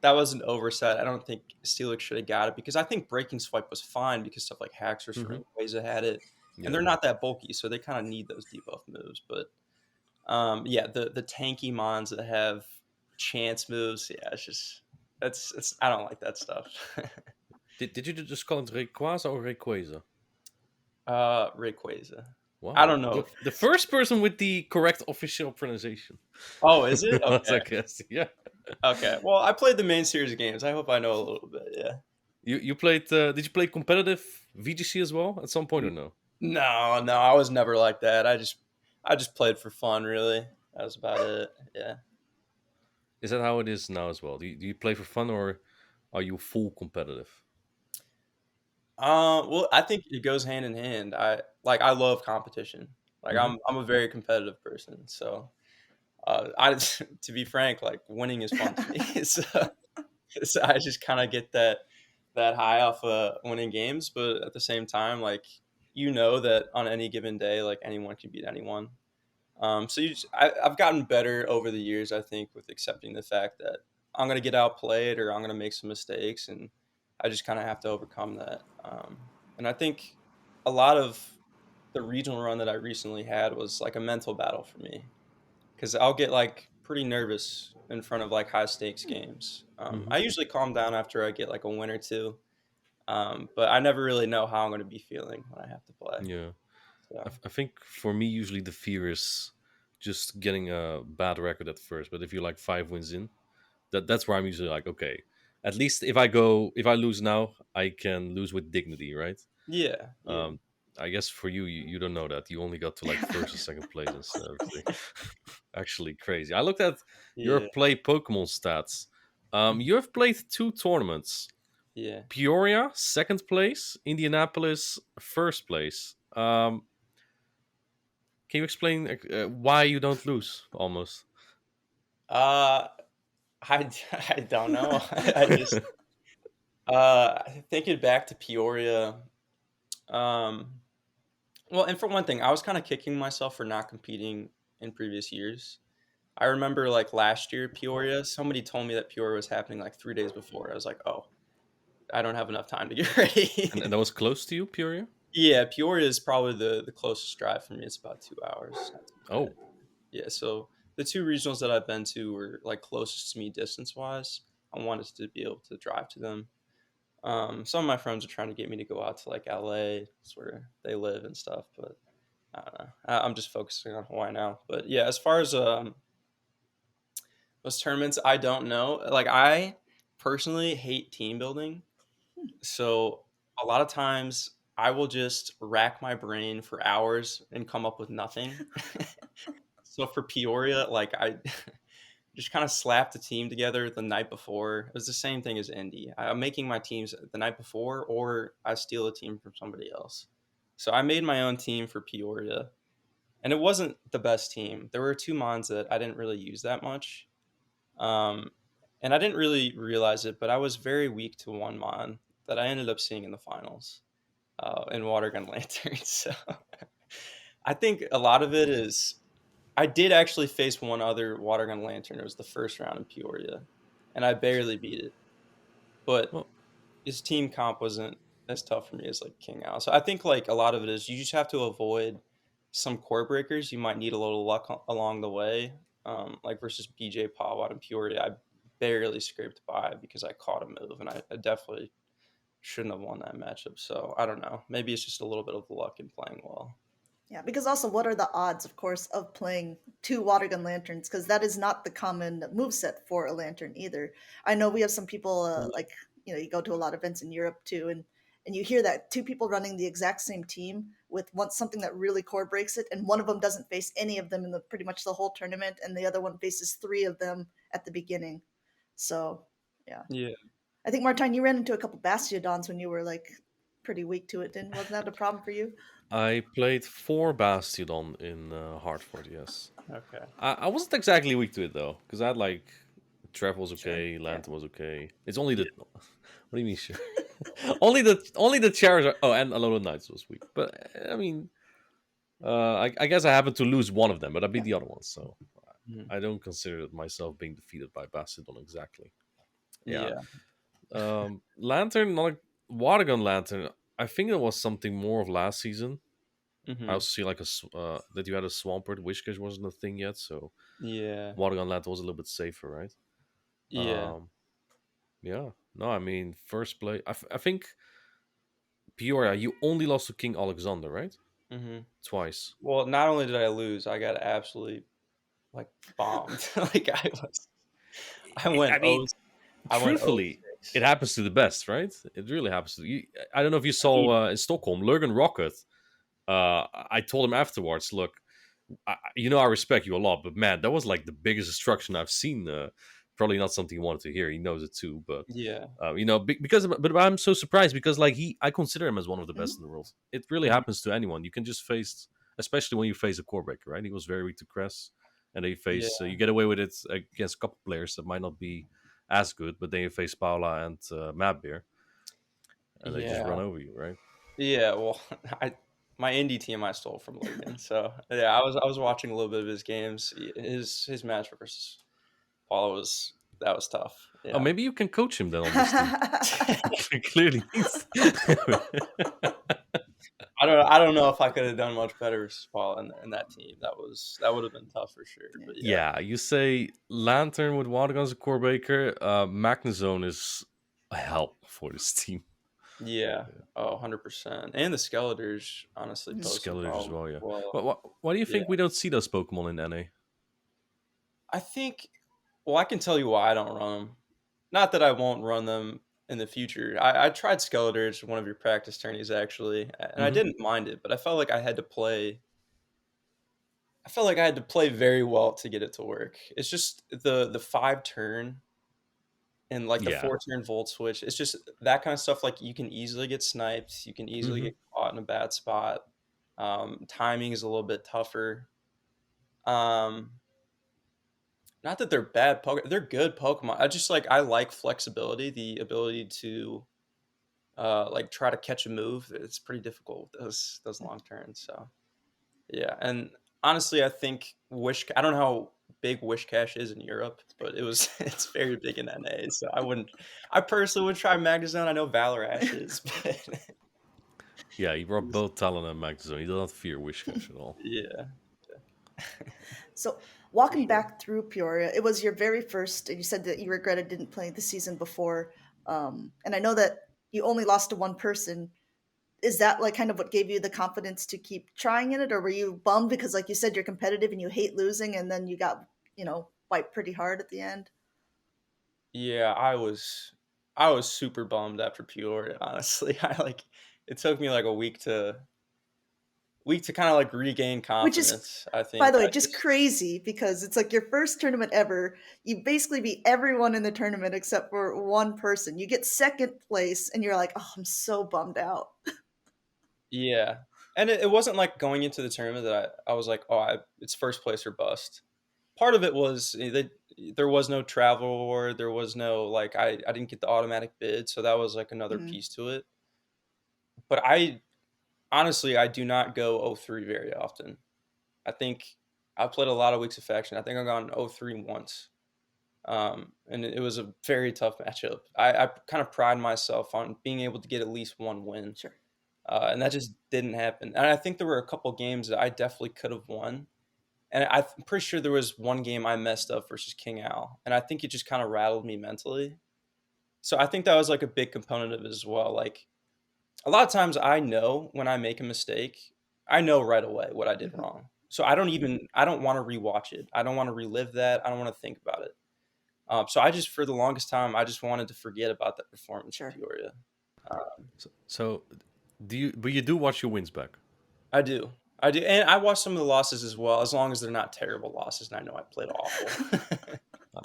[SPEAKER 3] that was an oversight. I don't think Steelix should have got it because I think Breaking Swipe was fine because stuff like Haxorus
[SPEAKER 2] Hmm.
[SPEAKER 3] or Rayquaza had it, and
[SPEAKER 2] Yeah.
[SPEAKER 3] they're not that bulky, so they kind of need those debuff moves. But yeah, the tanky Mons that have chance moves, yeah, it's just it's I don't like that stuff.
[SPEAKER 2] Did you just call it Rayquaza or Rayquaza?
[SPEAKER 3] Rayquaza. I
[SPEAKER 2] Wow,
[SPEAKER 3] don't know.
[SPEAKER 2] the first person with the correct official pronunciation.
[SPEAKER 3] Oh, is it?
[SPEAKER 2] Was, I
[SPEAKER 3] Okay.
[SPEAKER 2] guess. Yeah.
[SPEAKER 3] Okay. Well, I played the main series games. I hope I know a little bit. Yeah.
[SPEAKER 2] You played? Did you play competitive VGC as well at some point or no?
[SPEAKER 3] No, no, I was never like that. I just played for fun, really. That was about it. Yeah.
[SPEAKER 2] Is that how it is now as well? Do you play for fun or are you full competitive?
[SPEAKER 3] Well, I think it goes hand in hand. I love competition. Like
[SPEAKER 2] Hmm.
[SPEAKER 3] I'm a very competitive person. So, I to be frank, like winning is fun to me. So I just kind of get that high off winning games, but at the same time, like that on any given day, like anyone can beat anyone. So I've gotten better over the years, I think, with accepting the fact that I'm gonna get outplayed or I'm gonna make some mistakes, and I just kind of have to overcome that. And I think a lot of the regional run that I recently had was like a mental battle for me because I'll get like pretty nervous in front of like high stakes games.
[SPEAKER 2] Hmm.
[SPEAKER 3] I usually calm down after I get like a win or two, but I never really know how I'm going to be feeling when I have to play.
[SPEAKER 2] Yeah.
[SPEAKER 3] So
[SPEAKER 2] I think for me, usually the fear is just getting a bad record at first. But if you're like 5 wins in, that's where I'm usually like, okay, at least if I lose now, I can lose with dignity, right?
[SPEAKER 3] yeah, yeah,
[SPEAKER 2] Um, I guess for you, you don't know that you only got to like first or second place and everything. Actually, crazy. I looked at your
[SPEAKER 3] yeah,
[SPEAKER 2] play Pokemon stats. You have played 2 tournaments.
[SPEAKER 3] yeah.
[SPEAKER 2] Peoria, second place. Indianapolis, first place. Can you explain why you don't lose almost?
[SPEAKER 3] Uh, I don't know. I just thinking back to Peoria. Um, well, and for one thing, I was kind of kicking myself for not competing in previous years. I remember like last year Peoria. Somebody told me that Peoria was happening like 3 days before. I was like, oh, I don't have enough time to get ready.
[SPEAKER 2] And that was close to you, Peoria?
[SPEAKER 3] Yeah, Peoria is probably the closest drive for me. It's about 2 hours. Not too bad.
[SPEAKER 2] Oh,
[SPEAKER 3] Yeah, so the two regionals that I've been to were like closest to me distance wise. I wanted to be able to drive to them. Some of my friends are trying to get me to go out to like LA, that's where they live and stuff, but I don't know. I'm just focusing on Hawaii now. But yeah, as far as those tournaments, I don't know. Like I personally hate team building. So a lot of times I will just rack my brain for hours and come up with nothing. So for Peoria, like I just kind of slapped the team together the night before. It was the same thing as Indy. I'm making my teams the night before, or I steal a team from somebody else. So I made my own team for Peoria, and it wasn't the best team. There were two mons that I didn't really use that much, um, and I didn't really realize it, but I was very weak to one mon that I ended up seeing in the finals in Water Gun Lantern. So I think a lot of it is I did actually face one other Water Gun Lantern. It was the first round in Peoria, and I barely beat it. But
[SPEAKER 2] well,
[SPEAKER 3] his team comp wasn't as tough for me as like King Al. So I think like a lot of it is you just have to avoid some core breakers. You might need a little luck along the way. Like versus BJ Pawad and Peoria, I barely scraped by because I caught a move, and I definitely shouldn't have won that matchup. So I don't know. Maybe it's just a little bit of luck in playing well.
[SPEAKER 1] Yeah, because also, what are the odds, of course, of playing two water gun lanterns? Because that is not the common move set for a lantern either. I know we have some people like you go to a lot of events in Europe too, and you hear that two people running the exact same team with one something that really core breaks it, and one of them doesn't face any of them in the pretty much the whole tournament, and the other one faces three of them at the beginning. So Yeah.
[SPEAKER 3] Yeah.
[SPEAKER 1] I think, Martine, you ran into a couple Bastiodons when you were like pretty weak to it, didn't? Wasn't that a problem for you?
[SPEAKER 2] I played 4 Bastion in Hartford, yes.
[SPEAKER 3] Okay.
[SPEAKER 2] I wasn't exactly weak to it though, because I had like Trevor was
[SPEAKER 1] Sure.
[SPEAKER 2] okay,
[SPEAKER 1] Yeah.
[SPEAKER 2] Lantern was okay. It's only
[SPEAKER 3] Yeah.
[SPEAKER 2] the what do you mean sure? only the Charizard. Oh, and Alolan Knights was weak. But I mean, I guess I happened to lose one of them, but I beat
[SPEAKER 1] Yeah.
[SPEAKER 2] the other one, so
[SPEAKER 3] Mhm.
[SPEAKER 2] I don't consider myself being defeated by Bastiodon exactly. Yeah.
[SPEAKER 3] Yeah.
[SPEAKER 2] Lantern, not Water Gun Lantern. I think it was something more of last season. I
[SPEAKER 3] Hmm.
[SPEAKER 2] also see like that you had a Swampert. Wishcash wasn't a thing yet, so
[SPEAKER 3] Yeah.
[SPEAKER 2] Water Gun Lantern was a little bit safer, right?
[SPEAKER 3] Yeah.
[SPEAKER 2] Um, yeah. No, I mean first play. I think Peoria. You only lost to King Alexander, right?
[SPEAKER 3] Hmm.
[SPEAKER 2] Twice.
[SPEAKER 3] Well, not only did I lose, I got absolutely like bombed. Like I went
[SPEAKER 2] I mean,
[SPEAKER 3] oh I went
[SPEAKER 2] truthfully, it
[SPEAKER 3] 0-6.
[SPEAKER 2] happens to the best, right? It really happens to you. I don't know if you saw in Stockholm, Lurgan Rocket. I told him afterwards, look, I respect you a lot, but man, that was like the biggest destruction I've seen. Probably not something he wanted to hear. He knows it too, but
[SPEAKER 3] Yeah.
[SPEAKER 2] but I'm so surprised because like I consider him as one of the best
[SPEAKER 1] Mhm.
[SPEAKER 2] in the world. It really
[SPEAKER 3] Mhm.
[SPEAKER 2] happens to anyone. You can just face, especially when you face a core breaker, right? He was very weak to Cress, and they
[SPEAKER 3] Yeah.
[SPEAKER 2] face you get away with it against a couple players that might not be as good, but then you face Paula and Mad Bear, and they just run
[SPEAKER 3] Yeah.
[SPEAKER 2] over you, right?
[SPEAKER 3] Yeah. Well, I my indie team I stole from Logan. So yeah, I was watching a little bit of his games. His match versus Paula was that was tough.
[SPEAKER 2] Oh,
[SPEAKER 3] Yeah.
[SPEAKER 2] maybe you can coach him then on this team. Clearly needs.
[SPEAKER 3] I don't know if I could have done much better versus Paula in that team. That would have been tough for sure.
[SPEAKER 1] Yeah.
[SPEAKER 3] But yeah.
[SPEAKER 2] Yeah, you say Lantern with Waterguns and Core Baker. Magnezone is a help for this team.
[SPEAKER 3] Yeah. Oh, 100%. And the Skeletors honestly
[SPEAKER 1] Mhm.
[SPEAKER 3] pose some
[SPEAKER 2] Skeletors as
[SPEAKER 3] problems
[SPEAKER 2] well,
[SPEAKER 3] as
[SPEAKER 2] yeah.
[SPEAKER 3] well.
[SPEAKER 2] Why do you
[SPEAKER 3] Yeah.
[SPEAKER 2] think we don't see those Pokemon in NA?
[SPEAKER 3] I think, well, I can tell you why I don't run them. Not that I won't run them in the future. I tried Skeletors, one of your practice tourneys, actually, and I
[SPEAKER 2] Mm-hmm.
[SPEAKER 3] didn't mind it, but I felt like I had to play. I felt like I had to play very well to get it to work. It's just the 5 turn and like the
[SPEAKER 2] Yeah.
[SPEAKER 3] 4 turn volt switch. It's just that kind of stuff. Like you can easily get sniped. You can easily
[SPEAKER 2] Mm-hmm.
[SPEAKER 3] get caught in a bad spot. Timing is a little bit tougher. Um, Not that they're bad they're good Pokemon. I like flexibility, the ability to like try to catch a move. It's pretty difficult with those long turns. So yeah, and honestly, I think I don't know how big Wish Cache is in Europe, but it's very big in NA. So I personally would try Magnezone. I know Valor is, but
[SPEAKER 2] Yeah, you brought both Talon and Magnezone. You do not fear Wishcash at all.
[SPEAKER 3] yeah,
[SPEAKER 1] So
[SPEAKER 3] for
[SPEAKER 1] walking
[SPEAKER 3] sure.
[SPEAKER 1] back through Peoria, it was your very first, and you said that you regretted didn't play the season before. And I know that you only lost to one person. Is that like kind of what gave you the confidence to keep trying in it, or were you bummed because, like you said, you're competitive and you hate losing, and then you got wiped pretty hard at the end?
[SPEAKER 3] Yeah, I was super bummed after Peoria. Honestly, it took me like a week to kind of like regain
[SPEAKER 1] Which is,
[SPEAKER 3] confidence. I
[SPEAKER 1] by
[SPEAKER 3] think
[SPEAKER 1] the way,
[SPEAKER 3] I
[SPEAKER 1] just
[SPEAKER 3] just
[SPEAKER 1] crazy because it's like your first tournament ever. You basically beat everyone in the tournament except for one person. You get second place, and you're like, "Oh, I'm so bummed out."
[SPEAKER 3] yeah, and it wasn't like going into the tournament that I was like, it's first place or bust. Part of it was there was no travel or there was no like I didn't get the automatic bid, so that was like another
[SPEAKER 1] Mhm.
[SPEAKER 3] piece to it. But I honestly I do not go 0-3 very often. I think I played a lot of weeks of faction. I think I've gone 0-3 once. And it was a very tough matchup. I kind of pride myself on being able to get at least one win,
[SPEAKER 1] Sure.
[SPEAKER 3] and that just didn't happen. And I think there were a couple games that I definitely could have won. And I'm pretty sure there was one game I messed up versus King Al, and I think it just kind of rattled me mentally. So I think that was like a big component of it as well. Like a lot of times, I know when I make a mistake, I know right away what I did
[SPEAKER 1] Mhm.
[SPEAKER 3] wrong. So I don't want to rewatch it. I don't want to relive that. I don't want to think about it. So I just, for the longest time, I just wanted to forget about that performance in
[SPEAKER 1] Sure.
[SPEAKER 3] Peoria.
[SPEAKER 2] So do you? But you do watch your wins back.
[SPEAKER 3] I do, and I watch some of the losses as well, as long as they're not terrible losses, and I know I played awful.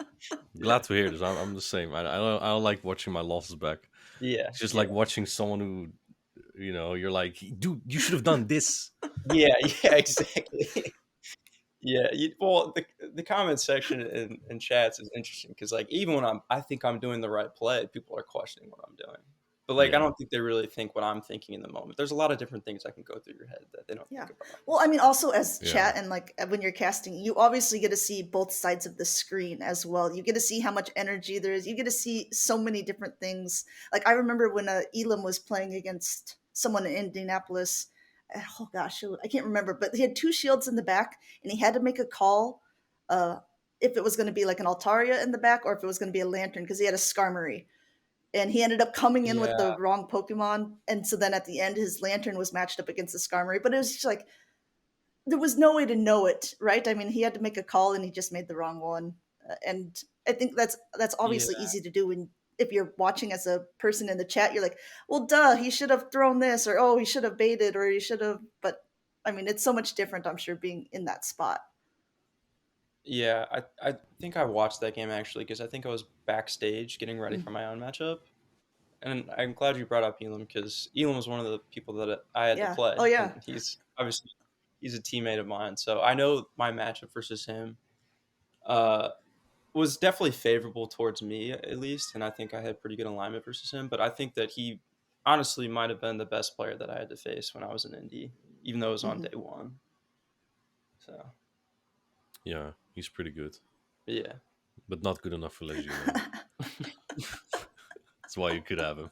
[SPEAKER 2] Glad to hear this. I'm the same. I don't like watching my losses back.
[SPEAKER 3] Yeah,
[SPEAKER 2] It's just
[SPEAKER 3] yeah,
[SPEAKER 2] like watching someone who, you're like, dude, you should have done this.
[SPEAKER 3] yeah, yeah, exactly. Yeah, well, the comment section in chats is interesting because, like, even when I think I'm doing the right play, people are questioning what I'm doing. But like, I
[SPEAKER 2] Yeah,
[SPEAKER 3] don't think they really think what I'm thinking in the moment. There's a lot of different things that can go through your head that they don't
[SPEAKER 1] Yeah.
[SPEAKER 3] think about.
[SPEAKER 1] Well, I mean, also as
[SPEAKER 2] yeah,
[SPEAKER 1] chat and like when you're casting, you obviously get to see both sides of the screen as well. You get to see how much energy there is. You get to see so many different things. Like I remember when Elam was playing against someone in Indianapolis. Oh gosh, I can't remember, but he had two shields in the back, and he had to make a call uh, if it was going to be like an Altaria in the back or if it was going to be a Lantern because he had a Skarmory and he ended up coming in with
[SPEAKER 3] Yeah,
[SPEAKER 1] the wrong Pokemon. And so then at the end, his Lantern was matched up against the Skarmory. But it was just like there was no way to know it, right? I mean, he had to make a call and he just made the wrong one. And I think that's obviously
[SPEAKER 3] yeah,
[SPEAKER 1] easy to do when if you're watching as a person in the chat, you're like, well, duh, he should have thrown this, or oh, he should have baited, or he should have. But I mean, it's so much different, I'm sure, being in that spot.
[SPEAKER 3] yeah. I think I watched that game actually because I think I was backstage getting ready
[SPEAKER 1] Mm,
[SPEAKER 3] for my own matchup, and I'm glad you brought up Elam because Elam was one of the people that I had to
[SPEAKER 1] yeah. Oh
[SPEAKER 3] play,
[SPEAKER 1] yeah.
[SPEAKER 3] and he's a teammate of mine, so I know my matchup versus him. Uh, was definitely favorable towards me at least, and I think I had pretty good alignment versus him. But I think that he honestly might have been the best player that I had to face when I was in Indy, even though it was on
[SPEAKER 1] Hmm.
[SPEAKER 3] day one. So
[SPEAKER 2] yeah. He's pretty good,
[SPEAKER 3] yeah,
[SPEAKER 2] but not good enough for Legion. That's why you could have him.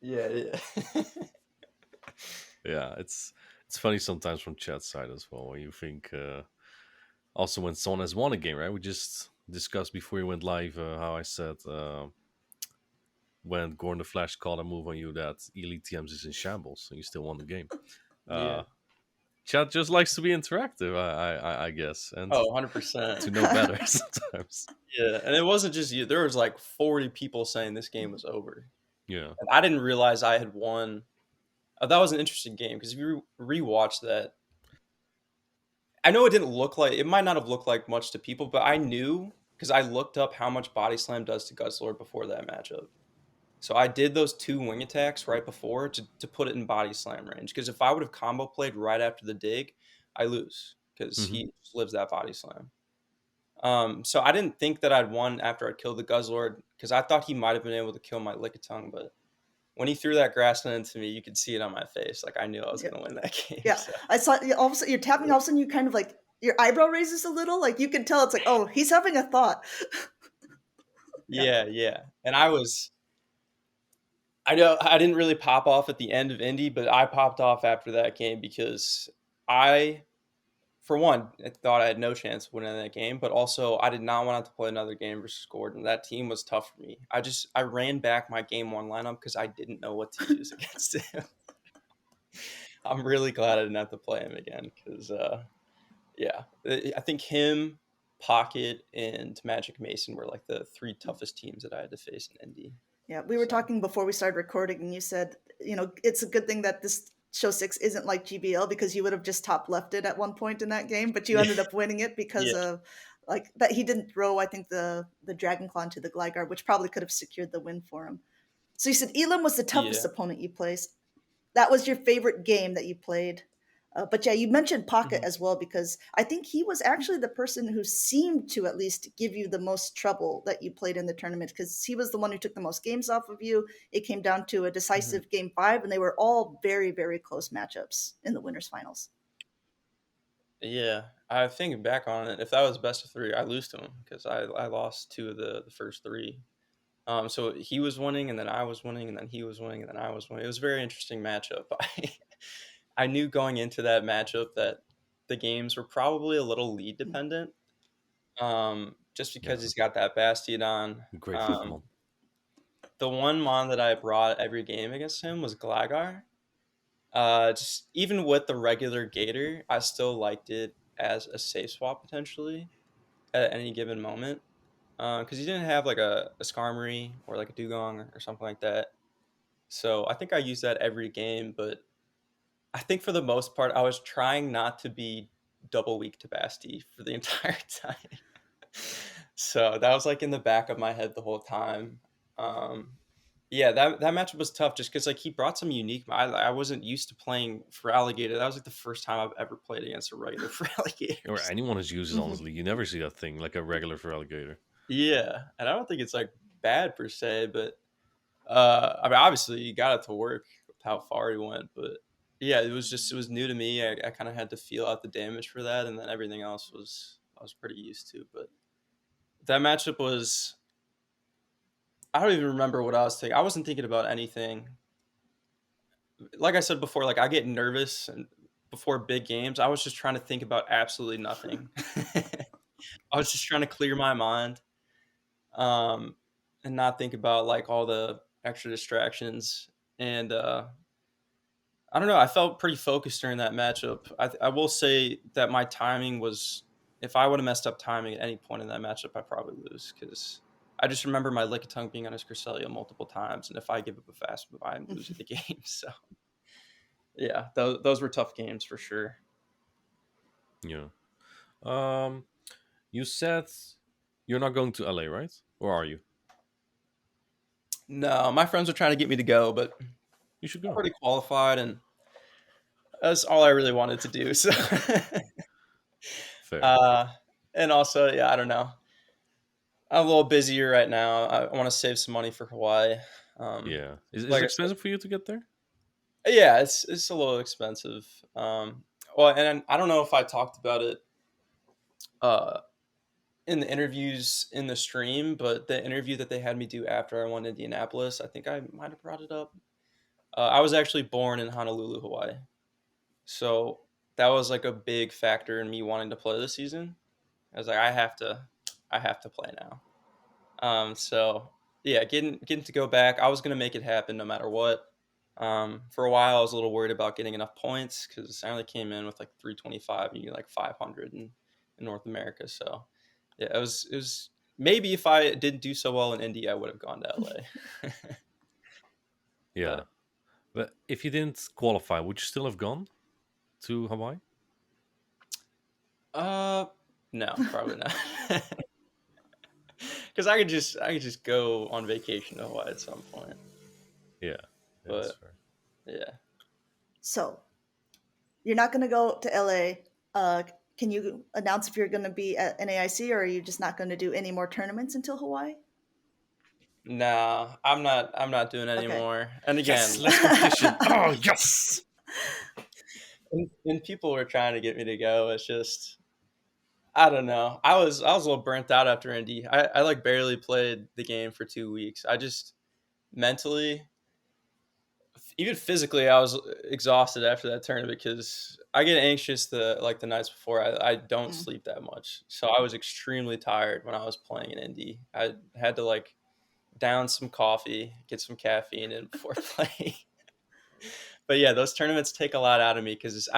[SPEAKER 3] yeah, yeah,
[SPEAKER 2] Yeah, it's funny sometimes from chat side as well when you think. Also, when someone has won a game, right? We just discussed before we went live how I said when Gordon the Flash called a move on you that Elite TMs is in shambles and you still won the game.
[SPEAKER 3] yeah.
[SPEAKER 2] Uh, Chat just likes to be interactive, I guess, and
[SPEAKER 3] Oh, 100%.
[SPEAKER 2] to know better sometimes.
[SPEAKER 3] Yeah, and it wasn't just you. There was like 40 people saying this game was over,
[SPEAKER 2] Yeah.
[SPEAKER 3] and I didn't realize I had won. That was an interesting game because if you rewatch that, I know it didn't look like it might not have looked like much to people, but I knew because I looked up how much Body Slam does to Guzzlord before that matchup. So I did those two wing attacks right before to put it in Body Slam range. Because if I would have combo played right after the dig, I lose because
[SPEAKER 2] Hmm.
[SPEAKER 3] he lives that Body Slam. So I didn't think that I'd won after I killed the Guzzlord because I thought he might have been able to kill my Lickitung, but when he threw that grassland into me, you could see it on my face. Like I knew I was
[SPEAKER 1] Yeah.
[SPEAKER 3] going to win that game.
[SPEAKER 1] Yeah.
[SPEAKER 3] So
[SPEAKER 1] I saw all of a sudden you're tapping. All of a sudden you kind of like your eyebrow raises a little. Like you can tell it's like, oh, he's having a thought. Yeah.
[SPEAKER 3] yeah, yeah. And I know I didn't really pop off at the end of Indy, but I popped off after that game because I, for one, I thought I had no chance of winning that game, but also I did not want to play another game versus Gordon. That team was tough for me. I ran back my game one lineup because I didn't know what to use against him. I'm really glad I didn't have to play him again because, yeah, I think him, Pocket, and Magic Mason were like the three toughest teams that I had to face in Indy.
[SPEAKER 1] Yeah, we were
[SPEAKER 3] So
[SPEAKER 1] talking before we started recording, and you said, it's a good thing that this show 6 isn't like GBL because you would have just top left it at one point in that game, but you
[SPEAKER 3] yeah,
[SPEAKER 1] ended up winning it because
[SPEAKER 3] yeah,
[SPEAKER 1] of like that he didn't throw, I think, the Dragon Claw into the Gligar, which probably could have secured the win for him. So you said Elam was the toughest
[SPEAKER 3] yeah.
[SPEAKER 1] opponent you placed. That was your favorite game that you played. But yeah, you mentioned Pocket
[SPEAKER 3] Mhm.
[SPEAKER 1] as well because I think he was actually the person who seemed to at least give you the most trouble that you played in the tournament because he was the one who took the most games off of you. It came down to a
[SPEAKER 3] Mhm.
[SPEAKER 1] decisive game 5, and they were all very, very close matchups in the winners finals.
[SPEAKER 3] Yeah, I think back on it. If that was best of three, I lose to him because I lost two of the first three. So he was winning, and then I was winning, and then he was winning, and then I was winning. It was a very interesting matchup. I knew going into that matchup that the games were probably a little lead dependent, just because
[SPEAKER 2] Yeah.
[SPEAKER 3] he's got that Bastiodon.
[SPEAKER 2] Great Pokemon.
[SPEAKER 3] The one mon that I brought every game against him was Gligar. Just even with the regular Gator, I still liked it as a safe swap potentially at any given moment. Because he didn't have like a Skarmory or like a Dugong or something like that. So I think I used that every game, but I think for the most part, I was trying not to be double weak to Basti for the entire time. So that was like in the back of my head the whole time. Um, yeah, that matchup was tough just because like he brought some unique. I wasn't used to playing for alligator. That was like the first time I've ever played against a regular for
[SPEAKER 2] Or
[SPEAKER 3] alligators.
[SPEAKER 2] anyone who's uses,
[SPEAKER 1] Mhm.
[SPEAKER 2] honestly. You never see that thing like a regular for alligator.
[SPEAKER 3] Yeah, and I don't think it's like bad per se, but I mean obviously you got it to work with how far he went, but yeah, it was new to me. I kind of had to feel out the damage for that, and then everything else was I was pretty used to. But that matchup was I don't even remember what I was thinking. I wasn't thinking about anything. Like I said before, like I get nervous and before big games. I was just trying to think about absolutely nothing. I was just trying to clear my mind, um, and not think about like all the extra distractions. And I don't know. I felt pretty focused during that matchup. I will say that my timing was. If I would have messed up timing at any point in that matchup, I probably lose because I just remember my Lickitung being on his Cresselia multiple times, and if I give up a fast move, I'm losing the game. So yeah, those were tough games for sure.
[SPEAKER 2] Yeah. Um, you said you're not going to LA, right? Or are you?
[SPEAKER 3] No, my friends were trying to get me to go, but I'm
[SPEAKER 2] You should go.
[SPEAKER 3] already qualified, and that's all I really wanted to do. So,
[SPEAKER 2] Fair.
[SPEAKER 3] uh, and also, yeah, I don't know. I'm a little busier right now. I want to save some money for Hawaii. Um,
[SPEAKER 2] Yeah. Is
[SPEAKER 3] like
[SPEAKER 2] it
[SPEAKER 3] I said,
[SPEAKER 2] expensive for you to get there?
[SPEAKER 3] yeah, it's a little expensive. Well, and I don't know if I talked about it uh, in the interviews in the stream, but the interview that they had me do after I won Indianapolis, I think I might have brought it up. I was actually born in Honolulu, Hawaii. So that was like a big factor in me wanting to play this season. I was like, I have to play now. So yeah, getting to go back, I was gonna make it happen no matter what. For a while, I was a little worried about getting enough points because I only came in with like 325 and you get like 500 in North America. So yeah, it was maybe if I didn't do so well in Indy, I would have gone to LA.
[SPEAKER 2] Yeah.
[SPEAKER 3] But
[SPEAKER 2] But if you didn't qualify, would you still have gone to Hawaii?
[SPEAKER 3] uh, no, probably not. Because I could just go on vacation to Hawaii at some point.
[SPEAKER 2] Yeah. Yeah, that's
[SPEAKER 3] But
[SPEAKER 2] fair.
[SPEAKER 3] yeah,
[SPEAKER 1] So you're not going to go to LA. Uh, can you announce if you're going to be at NAIC, or are you just not going to do any more tournaments until Hawaii?
[SPEAKER 3] nah, I'm not doing
[SPEAKER 1] Okay.
[SPEAKER 3] anymore. And
[SPEAKER 2] Yes,
[SPEAKER 3] again,
[SPEAKER 2] less competition. Oh, yes.
[SPEAKER 3] and people were trying to get me to go. It's just I don't know. I was a little burnt out after Indy. I like barely played the game for 2 weeks. I just mentally, even physically, I was exhausted after that tournament because I get anxious the nights before. I don't
[SPEAKER 1] Mm.
[SPEAKER 3] sleep that much, so I was extremely tired when I was playing in Indy. I had to like down some coffee, get some caffeine in before playing. But yeah, those tournaments take a lot out of me because it's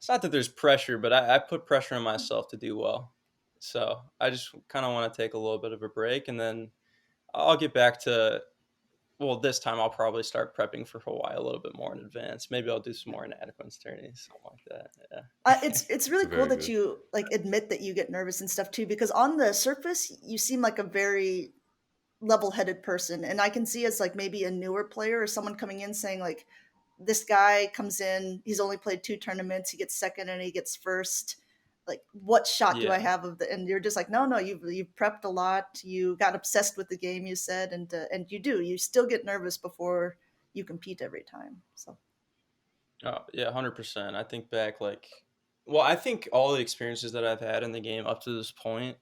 [SPEAKER 3] not that there's pressure, but I put pressure on myself to do well. So I just kind of want to take a little bit of a break, and then I'll get back to. Well, this time I'll probably start prepping for Hawaii a little bit more in advance. Maybe I'll do some more inadequates tourneys, something like that. Yeah.
[SPEAKER 1] It's really cool
[SPEAKER 2] Very
[SPEAKER 1] that
[SPEAKER 2] good.
[SPEAKER 1] you like admit that you get nervous and stuff too, because on the surface you seem like a very level-headed person, and I can see as like maybe a newer player or someone coming in saying like, this guy comes in, he's only played 2 tournaments, he gets second and he gets first, like what shot do I
[SPEAKER 3] Yeah.
[SPEAKER 1] have of the, and you're just like, no, you've prepped a lot, you got obsessed with the game, you said, and you still get nervous before you compete every time, so
[SPEAKER 3] Oh, yeah, 100%. I think back like, well, I think all the experiences that I've had in the game up to this point